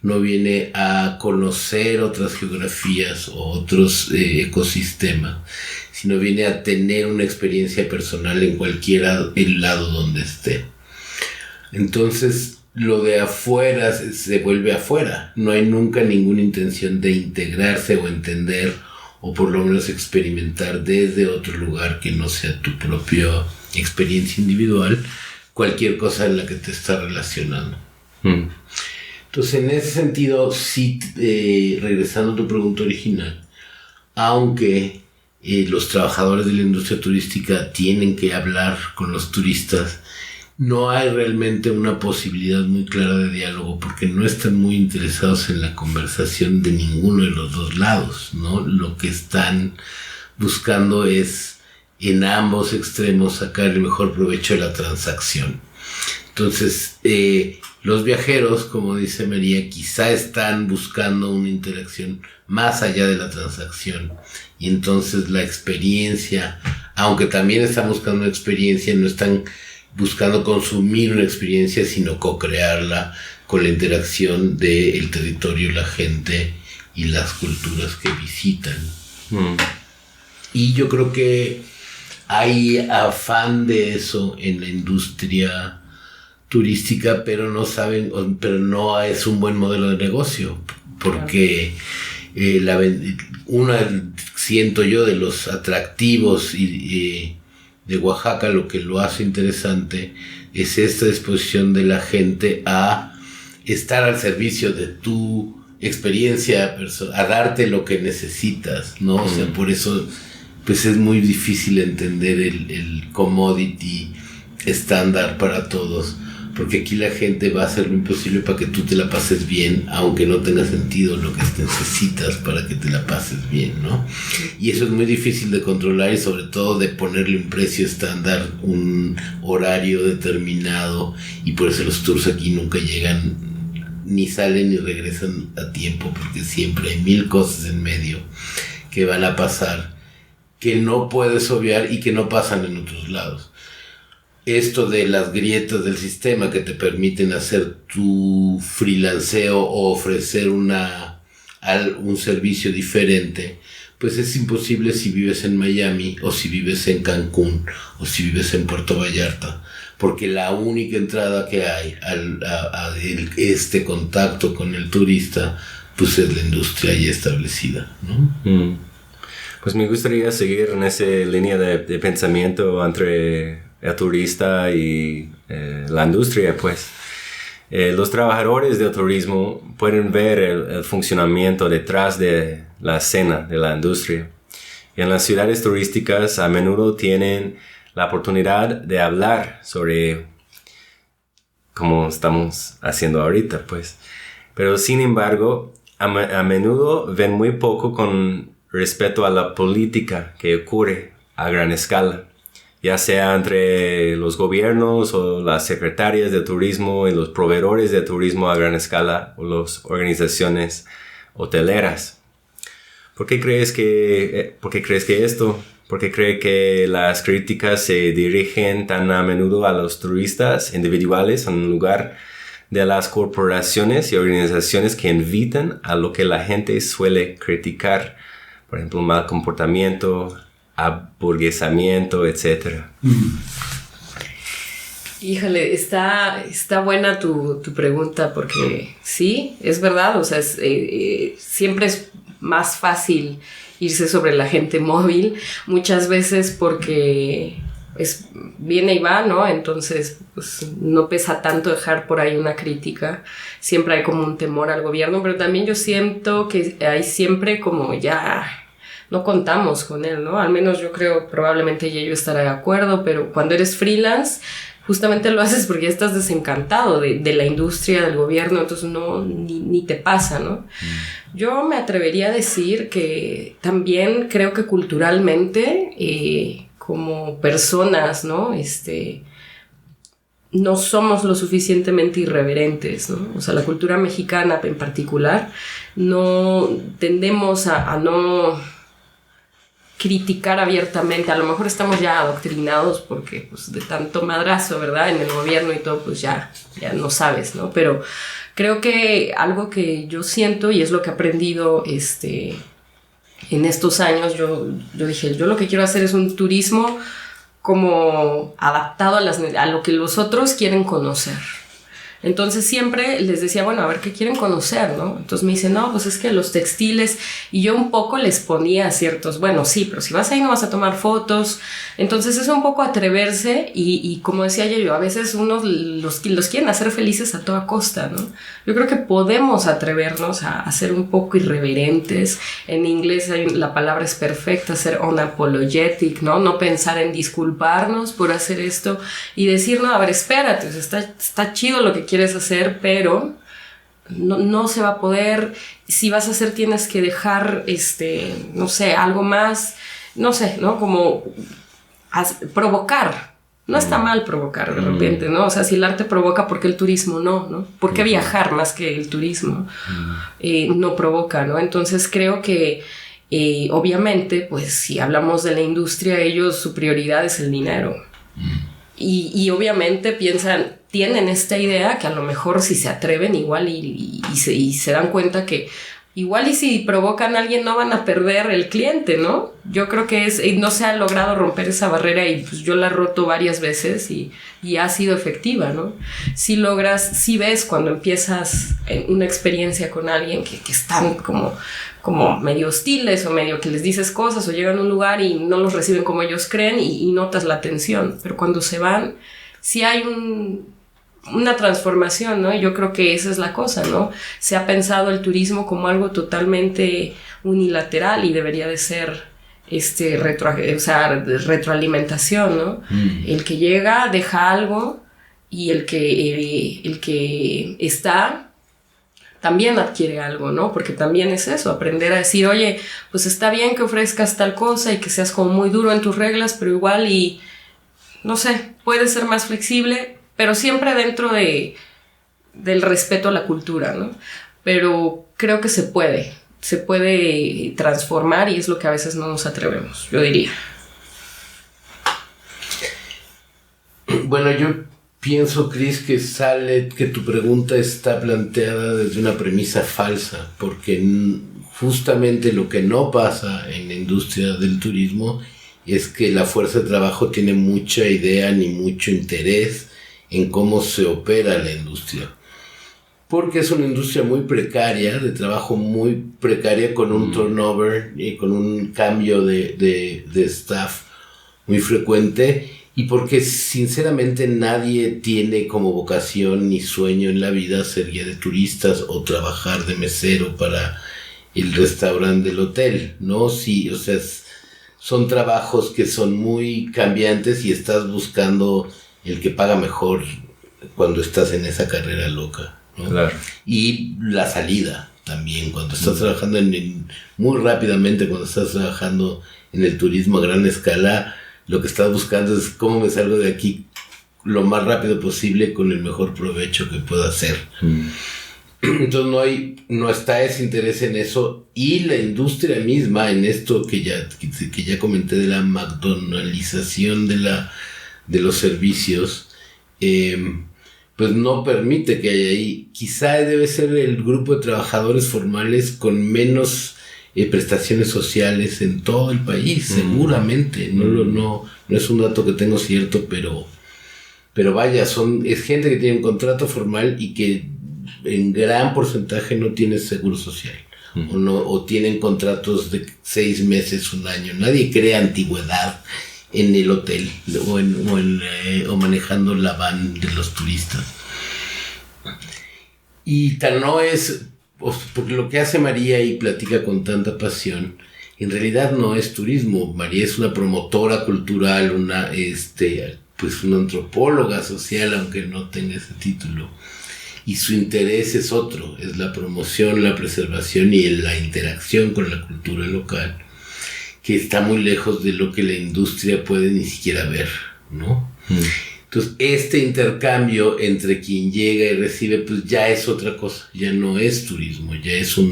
no viene a conocer otras geografías o otros ecosistemas, sino viene a tener una experiencia personal en cualquier lado donde esté. Entonces, lo de afuera se vuelve afuera. No hay nunca ninguna intención de integrarse o entender, o por lo menos experimentar desde otro lugar que no sea tu propia experiencia individual, cualquier cosa en la que te estás relacionando. Entonces, en ese sentido, sí, regresando a tu pregunta original, aunque los trabajadores de la industria turística tienen que hablar con los turistas, no hay realmente una posibilidad muy clara de diálogo, porque no están muy interesados en la conversación de ninguno de los dos lados, ¿no? Lo que están buscando es, en ambos extremos, sacar el mejor provecho de la transacción. Entonces, los viajeros, como dice María, quizá están buscando una interacción más allá de la transacción, y entonces la experiencia, aunque también están buscando una experiencia, no están buscando consumir una experiencia, sino co-crearla con la interacción del territorio, la gente y las culturas que visitan. Y yo creo que hay afán de eso en la industria turística, pero no es un buen modelo de negocio, porque siento yo, de los atractivos de Oaxaca, lo que lo hace interesante es esta disposición de la gente a estar al servicio de tu experiencia, a darte lo que necesitas, ¿no? O sea, por eso pues es muy difícil entender el commodity estándar para todos, porque aquí la gente va a hacer lo imposible para que tú te la pases bien, aunque no tenga sentido lo que necesitas para que te la pases bien, ¿no? Y eso es muy difícil de controlar y sobre todo de ponerle un precio estándar, un horario determinado, y por eso los tours aquí nunca llegan, ni salen ni regresan a tiempo, porque siempre hay 1000 cosas en medio que van a pasar, que no puedes obviar y que no pasan en otros lados. Esto de las grietas del sistema que te permiten hacer tu freelanceo o ofrecer un servicio diferente, pues es imposible si vives en Miami o si vives en Cancún o si vives en Puerto Vallarta, porque la única entrada que hay a este contacto con el turista pues es la industria ya establecida, ¿no? Pues me gustaría seguir en esa línea de pensamiento entre el turista y la industria, pues. Los trabajadores del turismo pueden ver el funcionamiento detrás de la escena de la industria. Y en las ciudades turísticas a menudo tienen la oportunidad de hablar sobre como estamos haciendo ahorita, pues. Pero sin embargo, a menudo ven muy poco con respecto a la política que ocurre a gran escala, ya sea entre los gobiernos o las secretarias de turismo y los proveedores de turismo a gran escala o las organizaciones hoteleras. ¿Por qué crees que esto? ¿Por qué cree que las críticas se dirigen tan a menudo a los turistas individuales en lugar de las corporaciones y organizaciones que invitan a lo que la gente suele criticar? Por ejemplo, mal comportamiento, aburguesamiento, etc. Híjole, está buena tu pregunta, porque sí, es verdad, o sea, siempre es más fácil irse sobre la gente móvil, muchas veces porque viene y va, ¿no? Entonces, pues no pesa tanto dejar por ahí una crítica, siempre hay como un temor al gobierno, pero también yo siento que hay siempre como ya no contamos con él, ¿no? Al menos yo creo, probablemente Yayo estará de acuerdo, pero cuando eres freelance, justamente lo haces porque ya estás desencantado de la industria, del gobierno, entonces ni te pasa, ¿no? Yo me atrevería a decir que también creo que culturalmente, como personas, ¿no? No somos lo suficientemente irreverentes, ¿no? O sea, la cultura mexicana en particular, no tendemos a no criticar abiertamente. A lo mejor estamos ya adoctrinados porque pues de tanto madrazo, ¿verdad? En el gobierno y todo, pues ya no sabes, ¿no? Pero creo que algo que yo siento y es lo que he aprendido en estos años, yo dije, yo lo que quiero hacer es un turismo como adaptado a lo que los otros quieren conocer. Entonces siempre les decía, bueno, a ver qué quieren conocer, ¿no? Entonces me dicen, no, pues es que los textiles, y yo un poco les ponía ciertos, bueno, sí, pero si vas ahí no vas a tomar fotos. Entonces es un poco atreverse y como decía yo, a veces unos los quieren hacer felices a toda costa, ¿no? Yo creo que podemos atrevernos a ser un poco irreverentes. En inglés la palabra es perfecta, ser unapologetic, ¿no? No pensar en disculparnos por hacer esto y decir, no, a ver, espérate, o sea, está chido lo que quieres hacer, pero no se va a poder. Si vas a hacer, tienes que dejar, no sé, algo más, no sé, ¿no? Como provocar. No está mal provocar de repente, ¿no? O sea, si el arte provoca, ¿por qué el turismo no? ¿Por qué viajar más que el turismo no provoca, ¿no? Entonces creo que obviamente, pues si hablamos de la industria, ellos, su prioridad es el dinero. Y obviamente tienen esta idea que a lo mejor si se atreven igual y se dan cuenta que igual y si provocan a alguien no van a perder el cliente, ¿no? Yo creo que no se ha logrado romper esa barrera y pues yo la he roto varias veces y ha sido efectiva, ¿no? Si ves cuando empiezas una experiencia con alguien que están como medio hostiles o medio que les dices cosas o llegan a un lugar y no los reciben como ellos creen y notas la tensión, pero cuando se van sí hay una transformación, ¿no? Y yo creo que esa es la cosa, ¿no? Se ha pensado el turismo como algo totalmente unilateral y debería de ser retroalimentación, ¿no? El que llega deja algo y el que está también adquiere algo, ¿no? Porque también es eso, aprender a decir, oye, pues está bien que ofrezcas tal cosa y que seas como muy duro en tus reglas, pero igual y, no sé, puedes ser más flexible, pero siempre dentro del respeto a la cultura, ¿no? Pero creo que se puede transformar y es lo que a veces no nos atrevemos, yo diría. Bueno, yo pienso, Cris, que tu pregunta está planteada desde una premisa falsa, porque justamente lo que no pasa en la industria del turismo es que la fuerza de trabajo tiene mucha idea ni mucho interés en cómo se opera la industria. Porque es una industria muy precaria, de trabajo muy precaria, con un turnover y con un cambio de staff muy frecuente, y porque sinceramente nadie tiene como vocación ni sueño en la vida ser guía de turistas o trabajar de mesero para el restaurante del hotel, ¿no? Sí, o sea, son trabajos que son muy cambiantes y estás buscando el que paga mejor cuando estás en esa carrera loca, ¿no? Claro. Y la salida también, cuando estás trabajando muy rápidamente, cuando estás trabajando en el turismo a gran escala, lo que estás buscando es cómo me salgo de aquí lo más rápido posible con el mejor provecho que pueda hacer. Entonces no está ese interés en eso, y la industria misma en esto que ya comenté de la McDonaldización de los servicios, pues no permite que haya ahí. Quizá debe ser el grupo de trabajadores formales con menos prestaciones sociales en todo el país, seguramente. No es un dato que tengo cierto, pero vaya, es gente que tiene un contrato formal y que en gran porcentaje no tiene seguro social, o tienen contratos de 6 meses, un año. Nadie crea antigüedad en el hotel o manejando la van de los turistas. Y tal no es, porque lo que hace María y platica con tanta pasión, en realidad no es turismo. María es una promotora cultural, una antropóloga social, aunque no tenga ese título. Y su interés es otro, es la promoción, la preservación y la interacción con la cultura local, que está muy lejos de lo que la industria puede ni siquiera ver, ¿no? Entonces, este intercambio entre quien llega y recibe, pues ya es otra cosa, ya no es turismo, ya es un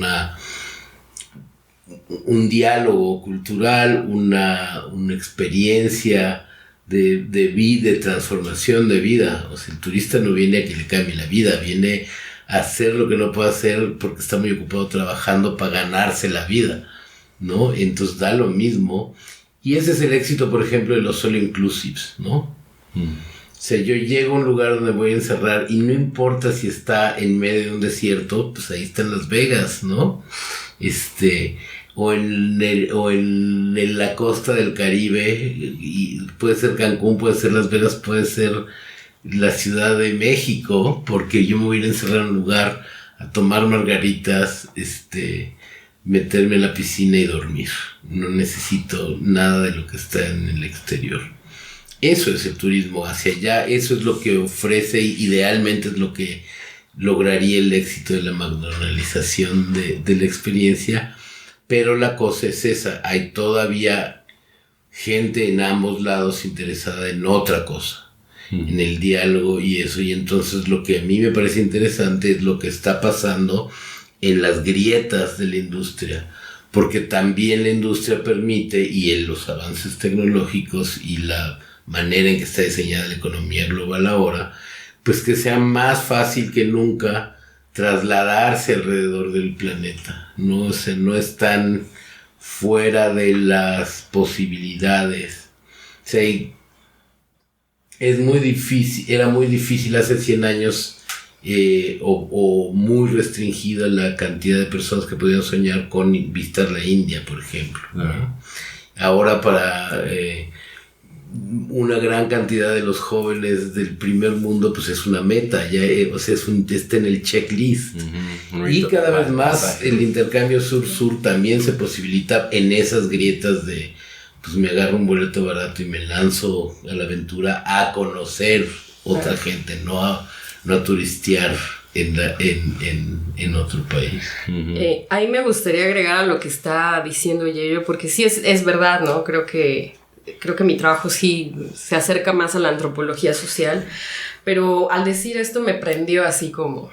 diálogo cultural, una experiencia de vida, de transformación de vida. O sea, el turista no viene a que le cambie la vida, viene a hacer lo que no puede hacer porque está muy ocupado trabajando para ganarse la vida, ¿no? Entonces da lo mismo. Y ese es el éxito, por ejemplo, de los all inclusives, ¿no? O sea, yo llego a un lugar donde voy a encerrar y no importa si está en medio de un desierto, pues ahí están Las Vegas, ¿no? O en la costa del Caribe, y puede ser Cancún, puede ser Las Vegas, puede ser la Ciudad de México, porque yo me voy a ir a encerrar en un lugar a tomar margaritas, meterme en la piscina y dormir. No necesito nada de lo que está en el exterior. Eso es el turismo hacia allá, eso es lo que ofrece, y idealmente es lo que lograría el éxito de la McDonaldización de la experiencia. Pero la cosa es esa, hay todavía gente en ambos lados interesada en otra cosa, en el diálogo y eso. Y entonces lo que a mí me parece interesante es lo que está pasando en las grietas de la industria, porque también la industria permite, y en los avances tecnológicos y la manera en que está diseñada la economía global ahora, pues que sea más fácil que nunca trasladarse alrededor del planeta, ¿no? O sea, no están fuera de las posibilidades. O sea, es muy difícil, era muy difícil hace 100 años, o muy restringida la cantidad de personas que podían soñar con visitar la India, por ejemplo, ¿no? Ahora para una gran cantidad de los jóvenes del primer mundo, pues es una meta, ya, o sea, está en el checklist. Y cada vez más el intercambio sur-sur también se posibilita en esas grietas de, pues me agarro un boleto barato y me lanzo a la aventura a conocer otra gente, no a turistear en otro país. Ahí me gustaría agregar a lo que está diciendo Yayo, porque sí es verdad, ¿no? Creo que mi trabajo sí se acerca más a la antropología social, pero al decir esto me prendió así como,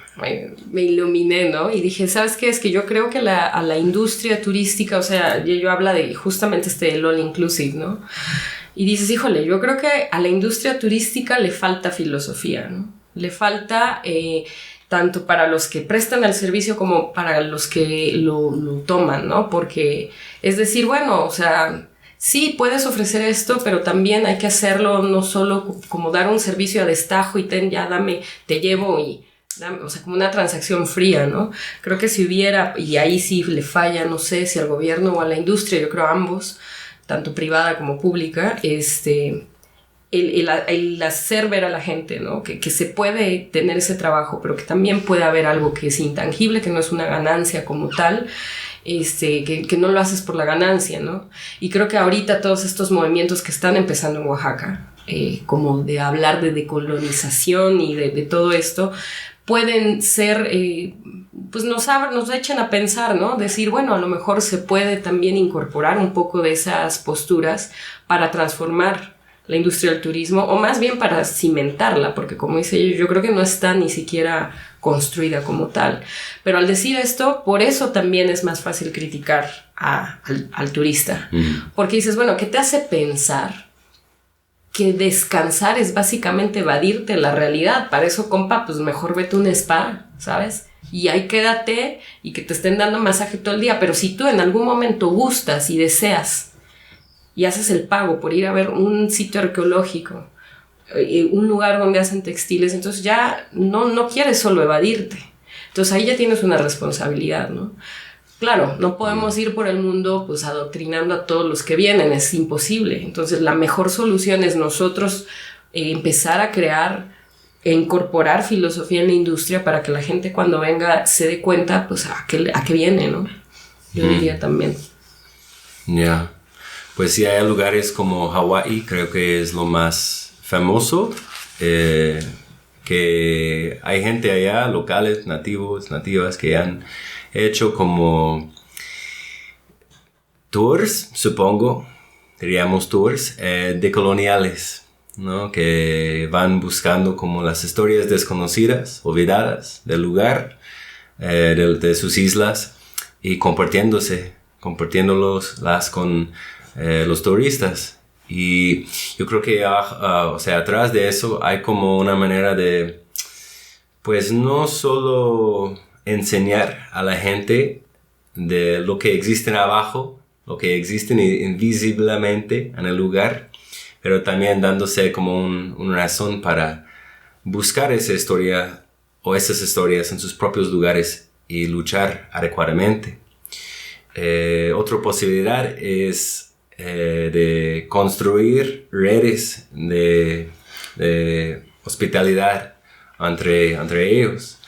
me iluminé, ¿no? Y dije, ¿sabes qué? Es que yo creo que a la industria turística, o sea, Yayo habla de justamente el all inclusive, ¿no? Y dices, híjole, yo creo que a la industria turística le falta filosofía, ¿no? Le falta... tanto para los que prestan el servicio como para los que lo toman, ¿no? Porque es decir, bueno, o sea, sí puedes ofrecer esto, pero también hay que hacerlo no solo como dar un servicio a destajo y te llevo y dame, o sea, como una transacción fría, ¿no? Creo que si hubiera, y ahí sí le falla, no sé si al gobierno o a la industria, yo creo a ambos, tanto privada como pública, el hacer ver a la gente, ¿no? Que se puede tener ese trabajo, pero que también puede haber algo que es intangible, que no es una ganancia como tal, que no lo haces por la ganancia, ¿no? Y creo que ahorita todos estos movimientos que están empezando en Oaxaca, como de hablar de decolonización y de todo esto, pueden ser, pues nos echan a pensar, ¿no? Decir, bueno, a lo mejor se puede también incorporar un poco de esas posturas para transformar la industria del turismo, o más bien para cimentarla, porque como dice yo creo que no está ni siquiera construida como tal. Pero al decir esto, por eso también es más fácil criticar al turista. Porque dices, bueno, ¿qué te hace pensar que descansar es básicamente evadirte la realidad? Para eso, compa, pues mejor vete a un spa, ¿sabes? Y ahí quédate y que te estén dando masaje todo el día. Pero si tú en algún momento gustas y deseas y haces el pago por ir a ver un sitio arqueológico, un lugar donde hacen textiles, entonces ya no quieres solo evadirte. Entonces ahí ya tienes una responsabilidad, ¿no? Claro, no podemos ir por el mundo pues adoctrinando a todos los que vienen, es imposible. Entonces la mejor solución es nosotros empezar a crear e incorporar filosofía en la industria para que la gente cuando venga se dé cuenta pues a qué viene, ¿no? Yo diría también. Ya. Pues sí, hay lugares como Hawái, creo que es lo más famoso, que hay gente allá, locales, nativas, que han hecho como tours, supongo, diríamos tours, decoloniales, ¿no? Que van buscando como las historias desconocidas, olvidadas del lugar, de sus islas, y compartiéndolas con los turistas. Y yo creo que o sea, atrás de eso hay como una manera de pues no solo enseñar a la gente de lo que existe abajo, lo que existe invisiblemente en el lugar, pero también dándose como una razón para buscar esa historia o esas historias en sus propios lugares y luchar adecuadamente. Otra posibilidad es de construir redes de hospitalidad entre ellos.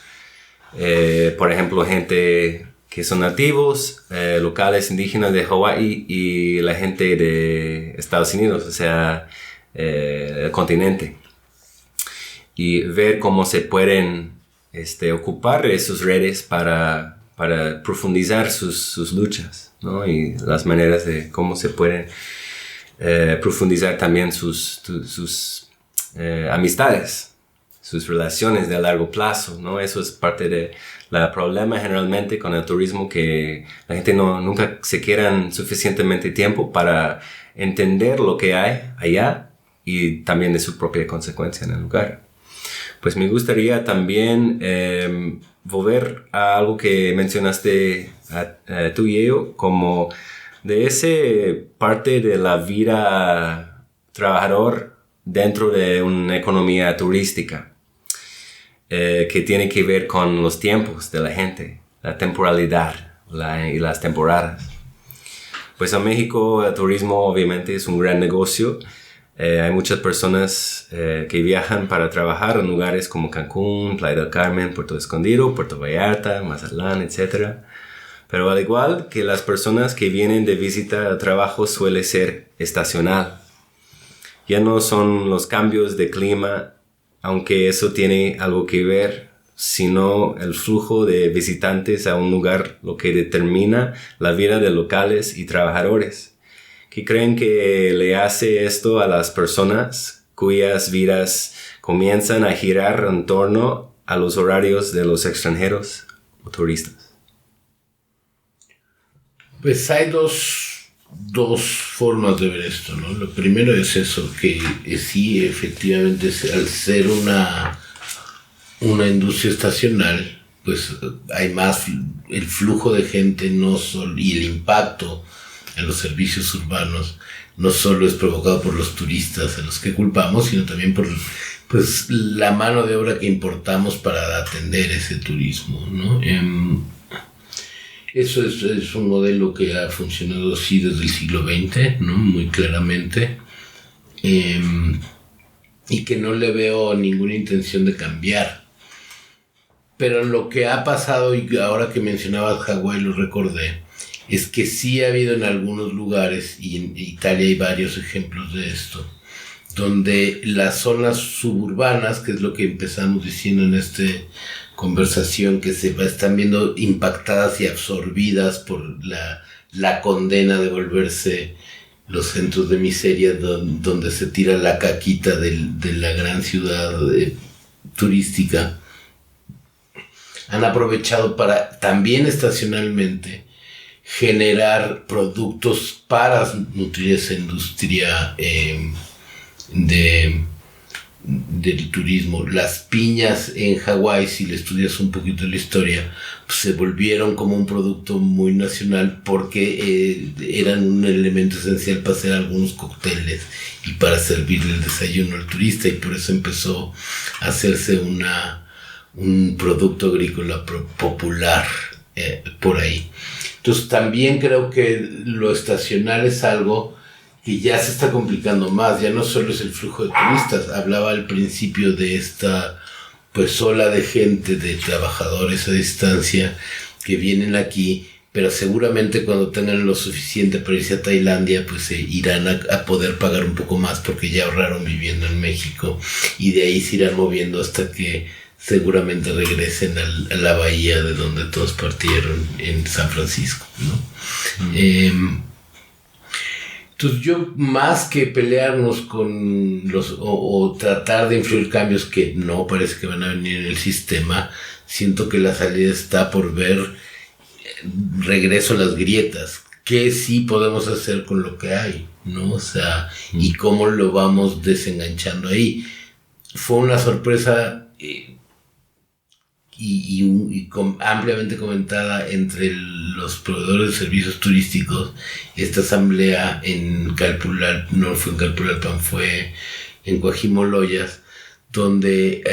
Por ejemplo, gente que son nativos, locales indígenas de Hawái y la gente de Estados Unidos, o sea, el continente. Y ver cómo se pueden ocupar esas redes para profundizar sus luchas, ¿no? Y las maneras de cómo se pueden profundizar también sus amistades, sus relaciones de largo plazo, ¿no? Eso es parte del problema generalmente con el turismo, que la gente nunca se quedan suficientemente tiempo para entender lo que hay allá y también de su propia consecuencia en el lugar. Pues me gustaría también volver a algo que mencionaste tú y yo, como de ese parte de la vida trabajador dentro de una economía turística, que tiene que ver con los tiempos de la gente, la temporalidad y las temporadas. Pues en México el turismo obviamente es un gran negocio. Hay muchas personas que viajan para trabajar en lugares como Cancún, Playa del Carmen, Puerto Escondido, Puerto Vallarta, Mazatlán, etc. Pero al igual que las personas que vienen de visita al trabajo, suele ser estacional. Ya no son los cambios de clima aunque eso tiene algo que ver, sino el flujo de visitantes a un lugar lo que determina la vida de locales y trabajadores. ¿Qué creen que le hace esto a las personas cuyas vidas comienzan a girar en torno a los horarios de los extranjeros o turistas? Pues hay dos formas de ver esto, ¿no? Lo primero es eso, que sí, efectivamente, al ser una industria estacional, pues hay más, el flujo de gente no solo, y el impacto en los servicios urbanos no solo es provocado por los turistas a los que culpamos, sino también por pues la mano de obra que importamos para atender ese turismo, ¿no? Eso es un modelo que ha funcionado así desde el siglo XX, ¿no? Muy claramente, y que no le veo ninguna intención de cambiar. Pero lo que ha pasado, y ahora que mencionabas Hawái lo recordé, es que sí ha habido en algunos lugares, y en Italia hay varios ejemplos de esto, donde las zonas suburbanas, que es lo que empezamos diciendo en esta conversación, que se están viendo impactadas y absorbidas por la condena de volverse los centros de miseria donde se tira la caquita de la gran ciudad turística, han aprovechado para también estacionalmente generar productos para nutrir esa industria del turismo. Las piñas en Hawái, si le estudias un poquito la historia, pues se volvieron como un producto muy nacional porque eran un elemento esencial para hacer algunos cócteles y para servirle el desayuno al turista, y por eso empezó a hacerse un producto agrícola popular por ahí. Entonces también creo que lo estacional es algo que ya se está complicando más. Ya no solo es el flujo de turistas. Hablaba al principio de esta pues ola de gente, de trabajadores a distancia que vienen aquí, pero seguramente cuando tengan lo suficiente para irse a Tailandia, pues irán a poder pagar un poco más porque ya ahorraron viviendo en México, y de ahí se irán moviendo hasta que seguramente regresen a la bahía de donde todos partieron, en San Francisco, ¿no? Entonces yo, más que pelearnos con o tratar de influir cambios que no parece que van a venir en el sistema, siento que la salida está por ver regreso a las grietas. ¿Qué sí podemos hacer con lo que hay, ¿no? O sea, y cómo lo vamos desenganchando ahí. Fue una sorpresa ampliamente comentada entre los proveedores de servicios turísticos esta asamblea en Calpulalpan, no fue en Calpulalpan, fue en Coajimoloyas, donde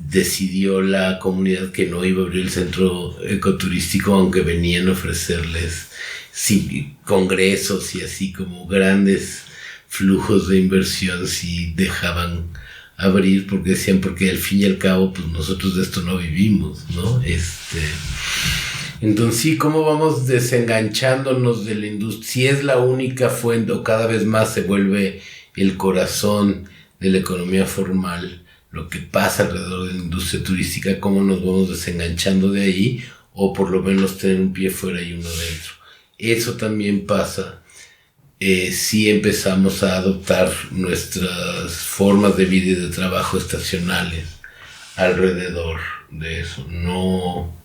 decidió la comunidad que no iba a abrir el centro ecoturístico, aunque venían a ofrecerles congresos y así como grandes flujos de inversión si dejaban abrir, porque decían, porque al fin y al cabo pues nosotros de esto no vivimos, ¿no? Entonces sí, ¿cómo vamos desenganchándonos de la industria? Si es la única fuente o cada vez más se vuelve el corazón de la economía formal, lo que pasa alrededor de la industria turística, ¿cómo nos vamos desenganchando de ahí? O por lo menos tener un pie fuera y uno dentro. Eso también pasa si empezamos a adoptar nuestras formas de vida y de trabajo estacionales alrededor de eso. No,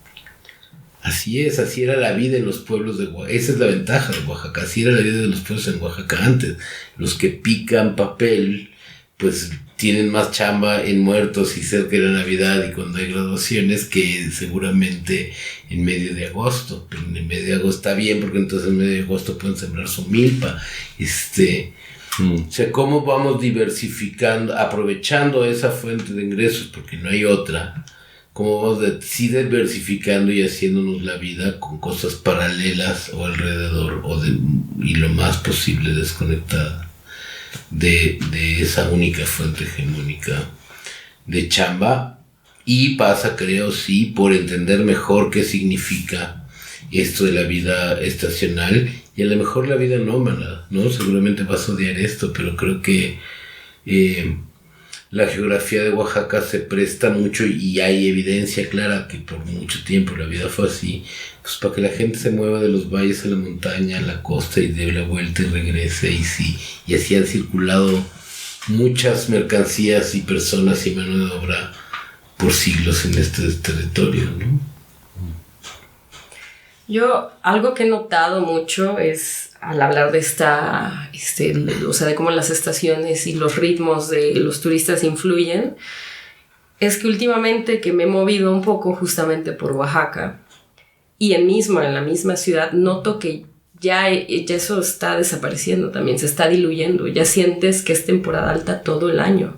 así era la vida en los pueblos de Oaxaca. Esa es la ventaja de Oaxaca, así era la vida de los pueblos en Oaxaca antes. Los que pican papel pues tienen más chamba en Muertos y cerca de la Navidad y cuando hay graduaciones que seguramente en medio de agosto. Pero en medio de agosto está bien, porque entonces en medio de agosto pueden sembrar su milpa. O sea, ¿cómo vamos diversificando, aprovechando esa fuente de ingresos, porque no hay otra? ¿Cómo vamos diversificando y haciéndonos la vida con cosas paralelas o alrededor, y lo más posible desconectada de esa única fuente hegemónica de chamba? Y pasa, creo, sí, por entender mejor qué significa esto de la vida estacional y a lo mejor la vida nómada, ¿no? Seguramente vas a odiar esto, pero creo que la geografía de Oaxaca se presta mucho y hay evidencia clara que por mucho tiempo la vida fue así, pues para que la gente se mueva de los valles a la montaña, a la costa y dé la vuelta y regrese y así han circulado muchas mercancías y personas y mano de obra por siglos en este territorio, ¿no? Yo, algo que he notado mucho es, al hablar de o sea, de cómo las estaciones y los ritmos de los turistas influyen, es que últimamente que me he movido un poco justamente por Oaxaca y en la misma ciudad, noto que ya eso está desapareciendo también, se está diluyendo, ya sientes que es temporada alta todo el año.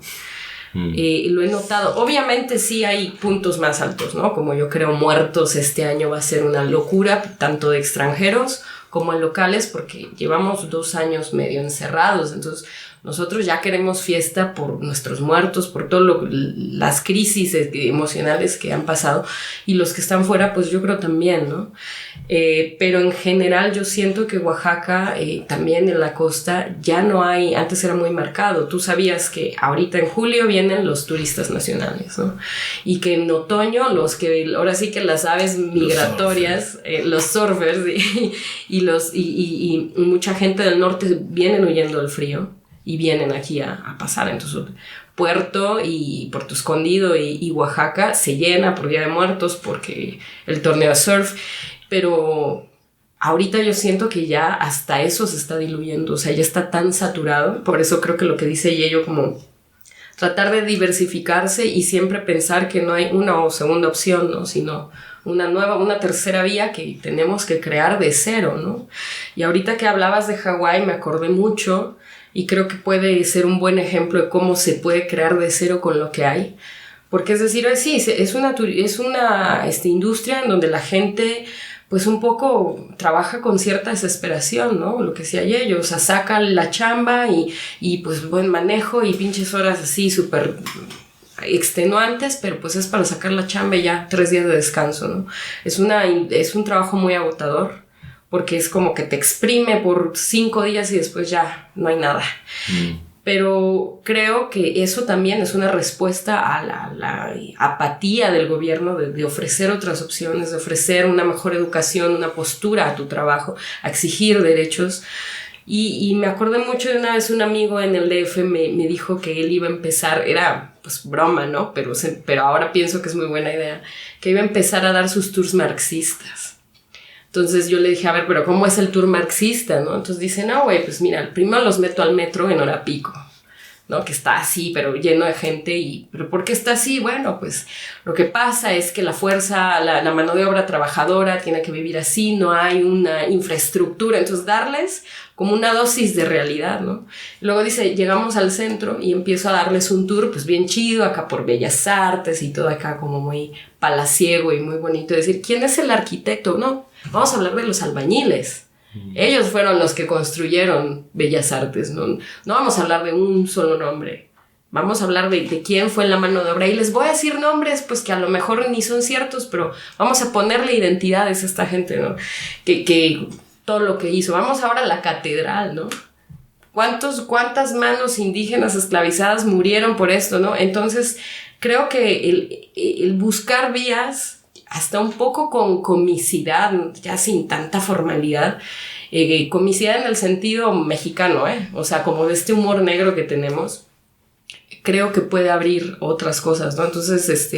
Lo he notado. Obviamente sí hay puntos más altos, ¿no? Como yo creo Muertos este año va a ser una locura, tanto de extranjeros como en locales, porque llevamos 2 años medio encerrados, entonces nosotros ya queremos fiesta por nuestros muertos, por todo las crisis emocionales que han pasado, y los que están fuera, pues yo creo también, ¿no? Pero en general yo siento que Oaxaca, también en la costa, ya no hay, antes era muy marcado, tú sabías que ahorita en julio vienen los turistas nacionales, ¿no? Y que en otoño ahora sí que las aves migratorias, los surfers y mucha gente del norte vienen huyendo del frío y vienen aquí a pasar. Entonces Puerto Escondido y Oaxaca se llena por Día de Muertos porque el torneo de surf, pero ahorita yo siento que ya hasta eso se está diluyendo, o sea, ya está tan saturado. Por eso creo que lo que dice Yello, como tratar de diversificarse y siempre pensar que no hay una o segunda opción, ¿no? Sino una tercera vía que tenemos que crear de cero, ¿no? Y ahorita que hablabas de Hawái me acordé mucho, y creo que puede ser un buen ejemplo de cómo se puede crear de cero con lo que hay. Porque es decir, sí, es una industria en donde la gente pues un poco trabaja con cierta desesperación, ¿no? Lo que decía ellos, o sea, saca la chamba y pues buen manejo y pinches horas así súper extenuantes, pero pues es para sacar la chamba y ya 3 días de descanso, ¿no? Es un trabajo muy agotador, porque es como que te exprime por 5 días y después ya no hay nada. Pero creo que eso también es una respuesta a la apatía del gobierno de ofrecer otras opciones, de ofrecer una mejor educación, una postura a tu trabajo, a exigir derechos. Y me acordé mucho de una vez un amigo en el DF me dijo que él iba a empezar, era pues broma, ¿no? Pero ahora pienso que es muy buena idea, que iba a empezar a dar sus tours marxistas. Entonces yo le dije, a ver, pero ¿cómo es el tour marxista, no? Entonces dice, no, güey, pues mira, primero los meto al metro en hora pico, ¿no? Que está así, pero lleno de gente. ¿Pero por qué está así? Bueno, pues lo que pasa es que la mano de obra trabajadora tiene que vivir así, no hay una infraestructura. Entonces darles como una dosis de realidad, ¿no? Luego dice, llegamos al centro y empiezo a darles un tour, pues bien chido, acá por Bellas Artes y todo acá como muy palaciego y muy bonito. Decir, ¿quién es el arquitecto? No, vamos a hablar de los albañiles. Ellos fueron los que construyeron Bellas Artes, ¿no? No vamos a hablar de un solo nombre. Vamos a hablar de quién fue la mano de obra. Y les voy a decir nombres, pues que a lo mejor ni son ciertos, pero vamos a ponerle identidades a esta gente, ¿no? Que todo lo que hizo. Vamos ahora a la catedral, ¿no? ¿Cuántas manos indígenas esclavizadas murieron por esto, ¿no? Entonces, creo que el buscar vías, hasta un poco con comicidad, ya sin tanta formalidad, comicidad en el sentido mexicano, o sea, como de este humor negro que tenemos, creo que puede abrir otras cosas, ¿no? Entonces,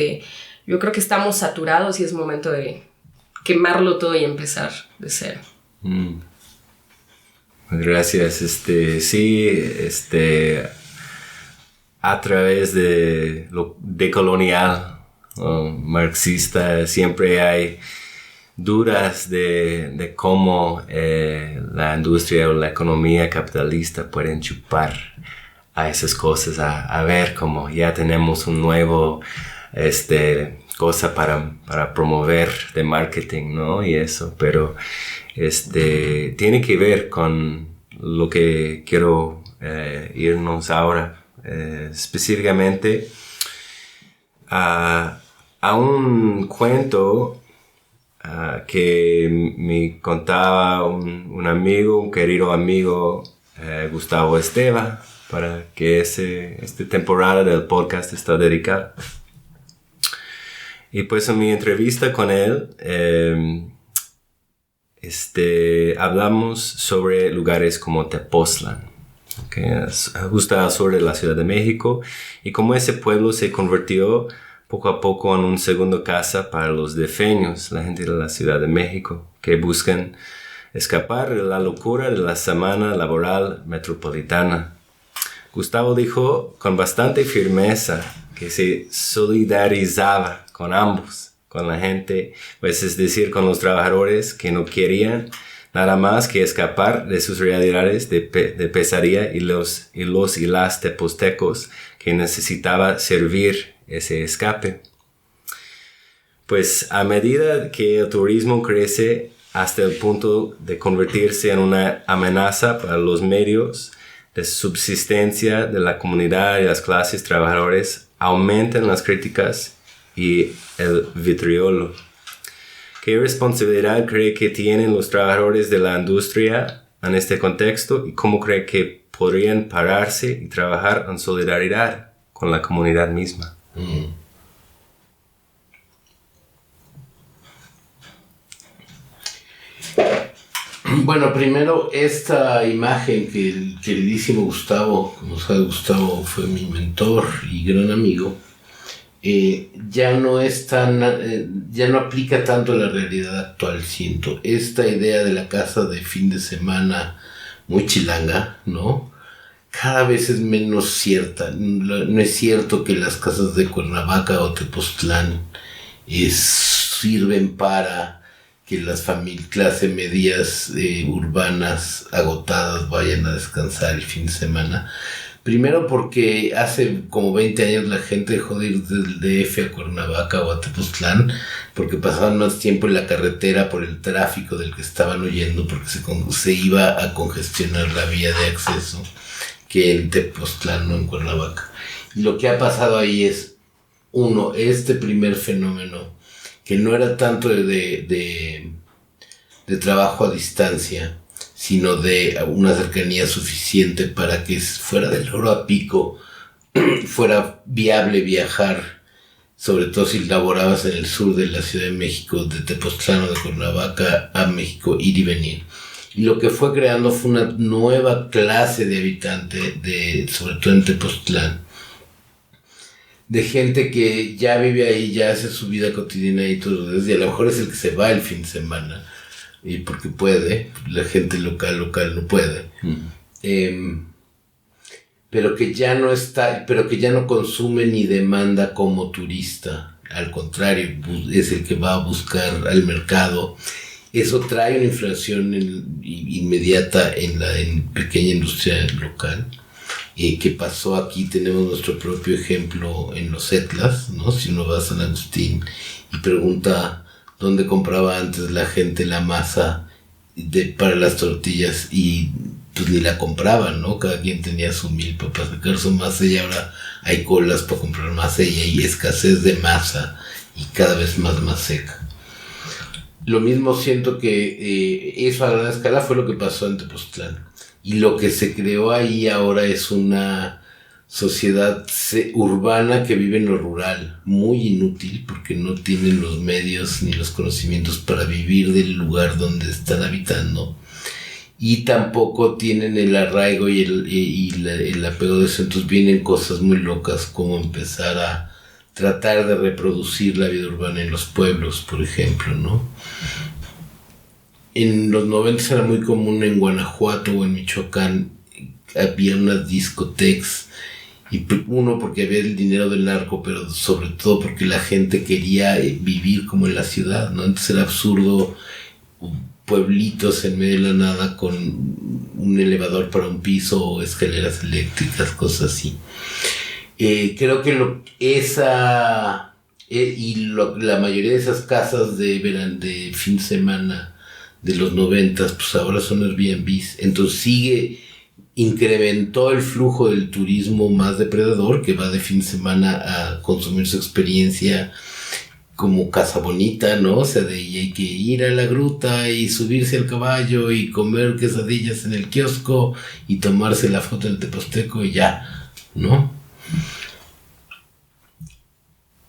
yo creo que estamos saturados y es momento de quemarlo todo y empezar de cero. Gracias. Sí, a través de lo decolonial, marxista, siempre hay dudas de cómo la industria o la economía capitalista pueden chupar a esas cosas, a ver cómo ya tenemos un nuevo cosa para promover de marketing, ¿no? Y eso, pero tiene que ver con lo que quiero irnos ahora, específicamente a un cuento que me contaba un amigo, un querido amigo, Gustavo Esteva, para que esta temporada del podcast está dedicada. Y pues en mi entrevista con él, hablamos sobre lugares como Tepoztlán, que es justo al sur de la Ciudad de México, y cómo ese pueblo se convirtió poco a poco en un segundo casa para los defeños, la gente de la Ciudad de México, que buscan escapar de la locura de la semana laboral metropolitana. Gustavo dijo con bastante firmeza que se solidarizaba con ambos, con la gente, pues es decir, con los trabajadores que no querían nada más que escapar de sus realidades de pesadilla y las tepoztecos que necesitaba servir ese escape. Pues a medida que el turismo crece hasta el punto de convertirse en una amenaza para los medios de subsistencia de la comunidad y las clases trabajadoras, aumentan las críticas y el vitriolo. ¿Qué responsabilidad cree que tienen los trabajadores de la industria en este contexto y cómo cree que podrían pararse y trabajar en solidaridad con la comunidad misma? Bueno, primero esta imagen que el queridísimo Gustavo, como sabe, Gustavo fue mi mentor y gran amigo, ya no aplica tanto a la realidad actual, siento. Esta idea de la casa de fin de semana muy chilanga, ¿no? Cada vez es menos cierta. No es cierto que las casas de Cuernavaca o Tepoztlán sirven para que las clase medias urbanas agotadas vayan a descansar el fin de semana. Primero porque hace como 20 años la gente dejó de ir del DF a Cuernavaca o a Tepoztlán porque pasaban más tiempo en la carretera por el tráfico del que estaban huyendo, porque se iba a congestionar la vía de acceso, que en Tepoztlán, no en Cuernavaca. Y lo que ha pasado ahí es, este primer fenómeno, que no era tanto de trabajo a distancia, sino de una cercanía suficiente para que fuera del oro a pico, fuera viable viajar, sobre todo si laborabas en el sur de la Ciudad de México, de Tepoztlán o de Cuernavaca a México, ir y venir. Y lo que fue creando fue una nueva clase de habitante, sobre todo en Tepoztlán, de gente que ya vive ahí, ya hace su vida cotidiana ahí todos los días, y a lo mejor es el que se va el fin de semana, y porque puede, la gente local no puede. Pero que ya no consume ni demanda como turista, al contrario, es el que va a buscar al mercado. Eso trae una inflación inmediata en la pequeña industria local. Que pasó aquí, tenemos nuestro propio ejemplo en los Etlas, ¿no? Si uno va a San Agustín y pregunta dónde compraba antes la gente la masa para las tortillas, y pues ni la compraban, ¿no? Cada quien tenía su milpa para sacar su masa, y ahora hay colas para comprar masa y hay escasez de masa y cada vez más seca. Lo mismo siento que eso a gran escala fue lo que pasó en Tepoztlán. Y lo que se creó ahí ahora es una sociedad urbana que vive en lo rural, muy inútil porque no tienen los medios ni los conocimientos para vivir del lugar donde están habitando, y tampoco tienen el arraigo y el apego de eso. Entonces vienen cosas muy locas como empezar a tratar de reproducir la vida urbana en los pueblos, por ejemplo, ¿no? En los 90 era muy común en Guanajuato o en Michoacán, había unas discotecas, y porque había el dinero del narco, pero sobre todo porque la gente quería vivir como en la ciudad, ¿no? Entonces era absurdo pueblitos en medio de la nada con un elevador para un piso o escaleras eléctricas, cosas así. Creo que la mayoría de esas casas de fin de semana de los 90, pues ahora son Airbnbs. Entonces incrementó el flujo del turismo más depredador, que va de fin de semana a consumir su experiencia como casa bonita, ¿no? O sea, y hay que ir a la gruta y subirse al caballo y comer quesadillas en el kiosco y tomarse la foto en el Teposteco y ya, ¿no?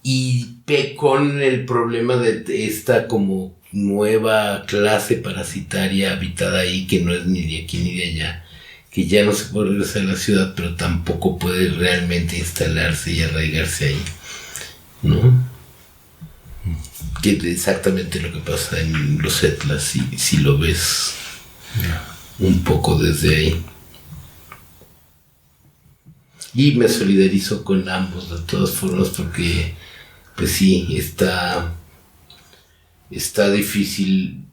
Y con el problema de esta como nueva clase parasitaria habitada ahí, que no es ni de aquí ni de allá, que ya no se puede regresar a la ciudad, pero tampoco puede realmente instalarse y arraigarse ahí, ¿no? Que es exactamente lo que pasa en los Etlas, si lo ves un poco desde ahí. Y me solidarizo con ambos de todas formas, porque pues sí, está difícil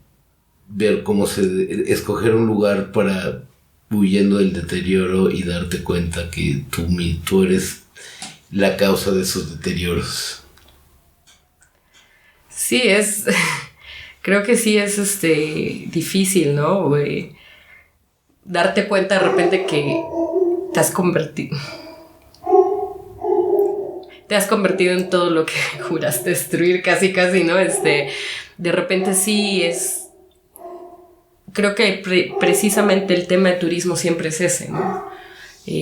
ver cómo escoger un lugar para huyendo del deterioro y darte cuenta que tú eres la causa de esos deterioros. Sí, creo que sí es difícil, ¿no? Darte cuenta de repente que te has convertido en todo lo que juraste destruir, casi, ¿no? De repente sí creo que precisamente el tema de turismo siempre es ese, ¿no?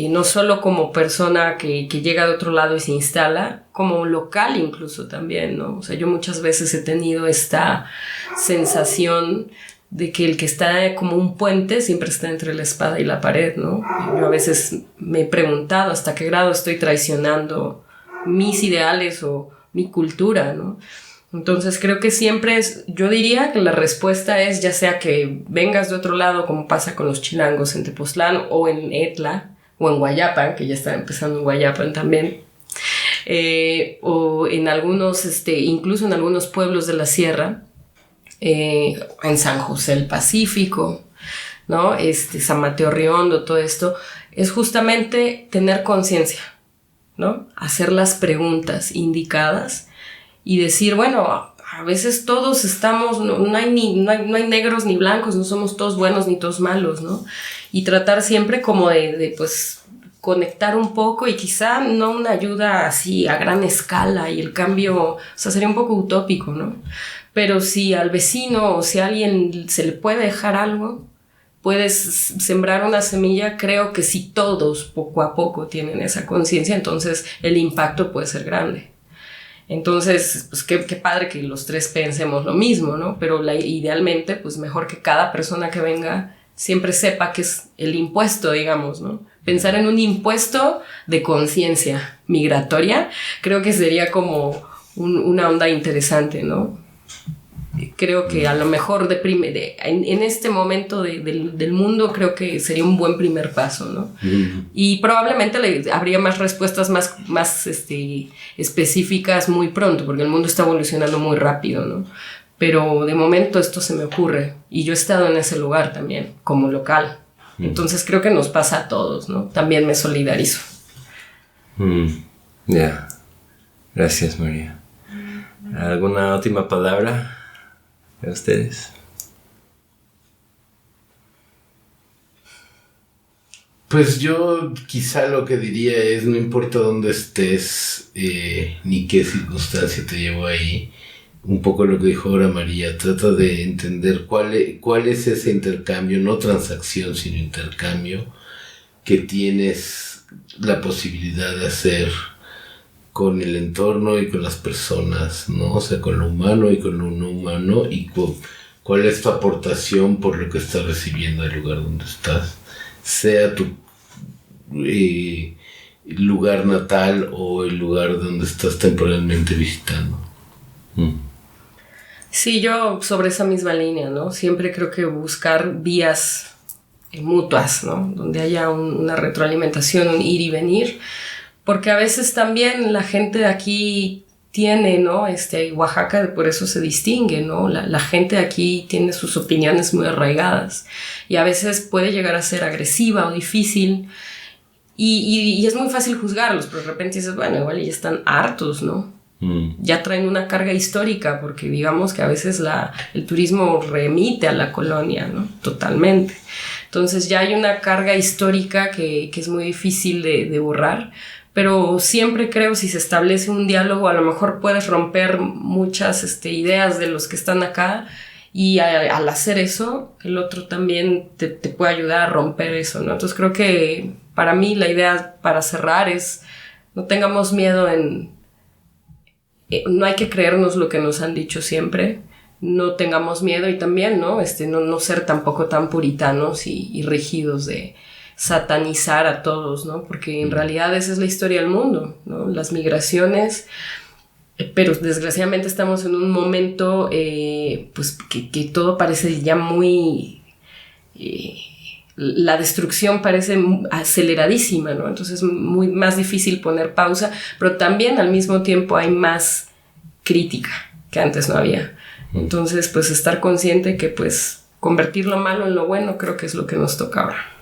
No solo como persona que llega de otro lado y se instala, como local incluso también, ¿no? O sea, yo muchas veces he tenido esta sensación de que el que está como un puente siempre está entre la espada y la pared, ¿no? Yo a veces me he preguntado hasta qué grado estoy traicionando mis ideales o mi cultura, ¿no? Entonces creo que siempre yo diría que la respuesta es ya sea que vengas de otro lado, como pasa con los chilangos en Tepoztlán o en Etla, o en Guayapan, que ya está empezando en Guayapan también, o en algunos, incluso en algunos pueblos de la sierra, en San José del Pacífico, ¿no? San Mateo Riondo, todo esto, es justamente tener conciencia, ¿no? Hacer las preguntas indicadas y decir, bueno, a veces todos estamos, no hay negros ni blancos, no somos todos buenos ni todos malos, ¿no? Y tratar siempre como de pues conectar un poco y quizá no una ayuda así a gran escala y el cambio, o sea, sería un poco utópico, ¿no? Pero si al vecino o si a alguien se le puede dejar algo, puedes sembrar una semilla, creo que si todos poco a poco tienen esa conciencia, entonces el impacto puede ser grande. Entonces, pues qué padre que los tres pensemos lo mismo, ¿no? Pero idealmente, pues mejor que cada persona que venga siempre sepa que es el impuesto, digamos, ¿no? Pensar en un impuesto de conciencia migratoria, creo que sería como una onda interesante, ¿no? Creo que a lo mejor en este momento del mundo creo que sería un buen primer paso, ¿no? Y probablemente habría más respuestas más específicas muy pronto, porque el mundo está evolucionando muy rápido, ¿no? Pero de momento esto se me ocurre y yo he estado en ese lugar también como local. Entonces creo que nos pasa a todos, ¿no? También me solidarizo. Ya. Gracias, María. ¿Alguna última palabra de ustedes? Pues yo quizá lo que diría es, no importa dónde estés, ni qué circunstancia te llevó ahí, un poco lo que dijo ahora María, trata de entender cuál es ese intercambio, no transacción, sino intercambio, que tienes la posibilidad de hacer con el entorno y con las personas, ¿no? O sea, con lo humano y con lo no humano, y cuál es tu aportación por lo que estás recibiendo del lugar donde estás, sea tu lugar natal o el lugar donde estás temporalmente visitando. Sí, yo sobre esa misma línea, ¿no? Siempre creo que buscar vías mutuas, ¿no? Donde haya una retroalimentación, un ir y venir, porque a veces también la gente de aquí tiene, ¿no? Oaxaca por eso se distingue, ¿no? La gente de aquí tiene sus opiniones muy arraigadas y a veces puede llegar a ser agresiva o difícil y es muy fácil juzgarlos, pero de repente dices, bueno, igual ya están hartos, ¿no? Ya traen una carga histórica porque digamos que a veces el turismo remite a la colonia, ¿no? Totalmente. Entonces ya hay una carga histórica que es muy difícil de borrar, pero siempre creo si se establece un diálogo, a lo mejor puedes romper muchas ideas de los que están acá, y al hacer eso, el otro también te puede ayudar a romper eso, ¿no? Entonces creo que para mí la idea para cerrar es, no tengamos miedo no hay que creernos lo que nos han dicho siempre, no tengamos miedo, y también, ¿no? No ser tampoco tan puritanos y rígidos de satanizar a todos, ¿no? Porque en realidad esa es la historia del mundo, ¿no? Las migraciones, pero desgraciadamente estamos en un momento pues que todo parece ya muy... la destrucción parece aceleradísima, ¿no? Entonces es muy más difícil poner pausa, pero también al mismo tiempo hay más crítica que antes no había. Entonces, pues estar consciente que pues convertir lo malo en lo bueno creo que es lo que nos toca ahora.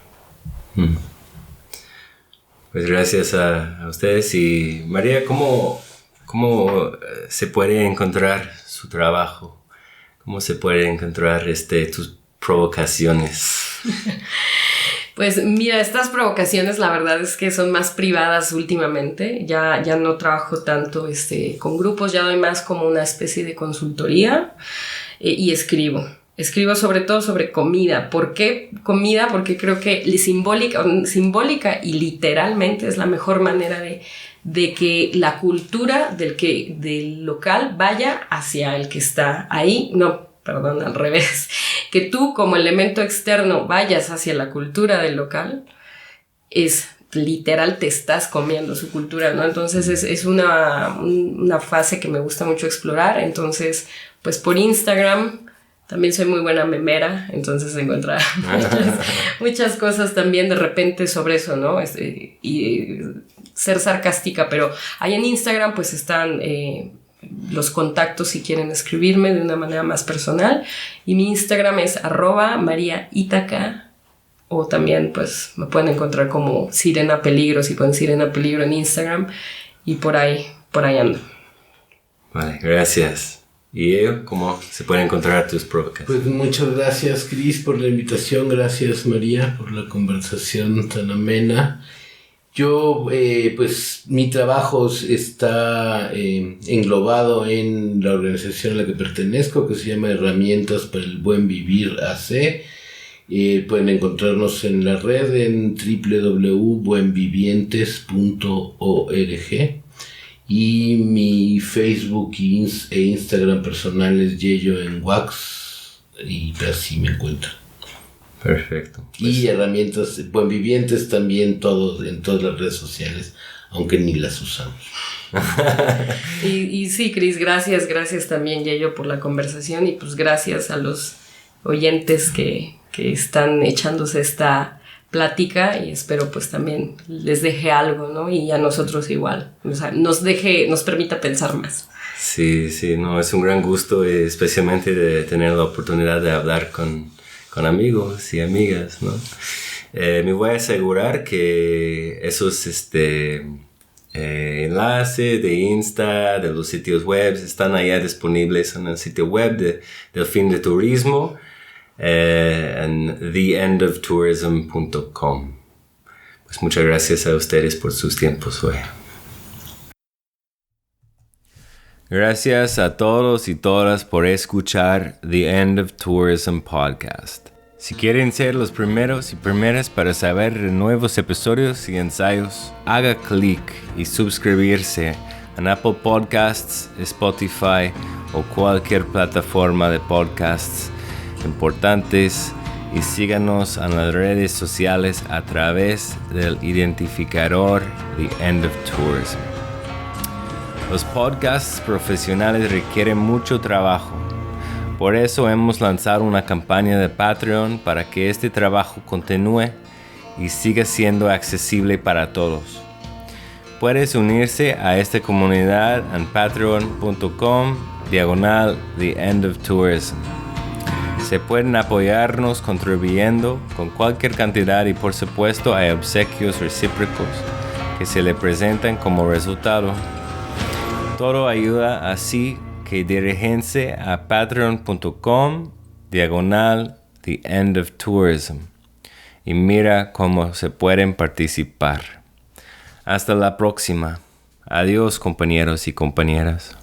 Pues gracias a ustedes. Y María, ¿cómo se puede encontrar su trabajo? ¿Cómo se puede encontrar tus provocaciones? Pues mira, estas provocaciones la verdad es que son más privadas últimamente. Ya no trabajo tanto con grupos, ya doy más como una especie de consultoría y escribo. Escribo sobre todo sobre comida. ¿Por qué comida? Porque creo que simbólica y literalmente es la mejor manera de que la cultura del local vaya hacia el que está ahí. No, perdón, al revés. Que tú como elemento externo vayas hacia la cultura del local, es literal, te estás comiendo su cultura, ¿no? Entonces es una fase que me gusta mucho explorar. Entonces, pues por Instagram también soy muy buena memera, entonces encontrar muchas cosas también de repente sobre eso, ¿no? Y ser sarcástica, pero ahí en Instagram pues están los contactos si quieren escribirme de una manera más personal, y mi Instagram es @mariaitaca, o también pues me pueden encontrar como Sirena Peligro, si ponen Sirena Peligro en Instagram, y por ahí ando. Vale, gracias. ¿Y ello? ¿Cómo se pueden encontrar tus provocaciones? Pues muchas gracias, Cris, por la invitación. Gracias, María, por la conversación tan amena. Yo, pues, mi trabajo está englobado en la organización a la que pertenezco, que se llama Herramientas para el Buen Vivir AC. Pueden encontrarnos en la red en www.buenvivientes.org. Y mi Facebook e Instagram personal es Yeyo en Wax, y así me encuentro. Perfecto. Pues, y herramientas Buenvivientes también en todas las redes sociales, aunque ni las usamos. y sí, Cris, gracias también, Yeyo, por la conversación, y pues gracias a los oyentes que están echándose esta plática, y espero pues también les deje algo, ¿no? Y a nosotros igual, o sea, nos permita pensar más. Sí, no, es un gran gusto, especialmente de tener la oportunidad de hablar con amigos y amigas, ¿no? Me voy a asegurar que esos enlaces de Insta, de los sitios web, están allá disponibles en el sitio web del Fin de Turismo, en theendoftourism.com. Pues muchas gracias a ustedes por sus tiempos hoy. Gracias a todos y todas por escuchar The End of Tourism Podcast. Si quieren ser los primeros y primeras para saber de nuevos episodios y ensayos, haga clic y suscribirse en Apple Podcasts, Spotify o cualquier plataforma de podcasts importantes, y síganos en las redes sociales a través del identificador The End of Tourism. Los podcasts profesionales requieren mucho trabajo. Por eso hemos lanzado una campaña de Patreon para que este trabajo continúe y siga siendo accesible para todos. Puedes unirse a esta comunidad en patreon.com/The End of Tourism. Se pueden apoyarnos contribuyendo con cualquier cantidad, y por supuesto hay obsequios recíprocos que se le presentan como resultado. Todo ayuda, así que diríjense a patreon.com/The End of Tourism y mira cómo se pueden participar. Hasta la próxima. Adiós, compañeros y compañeras.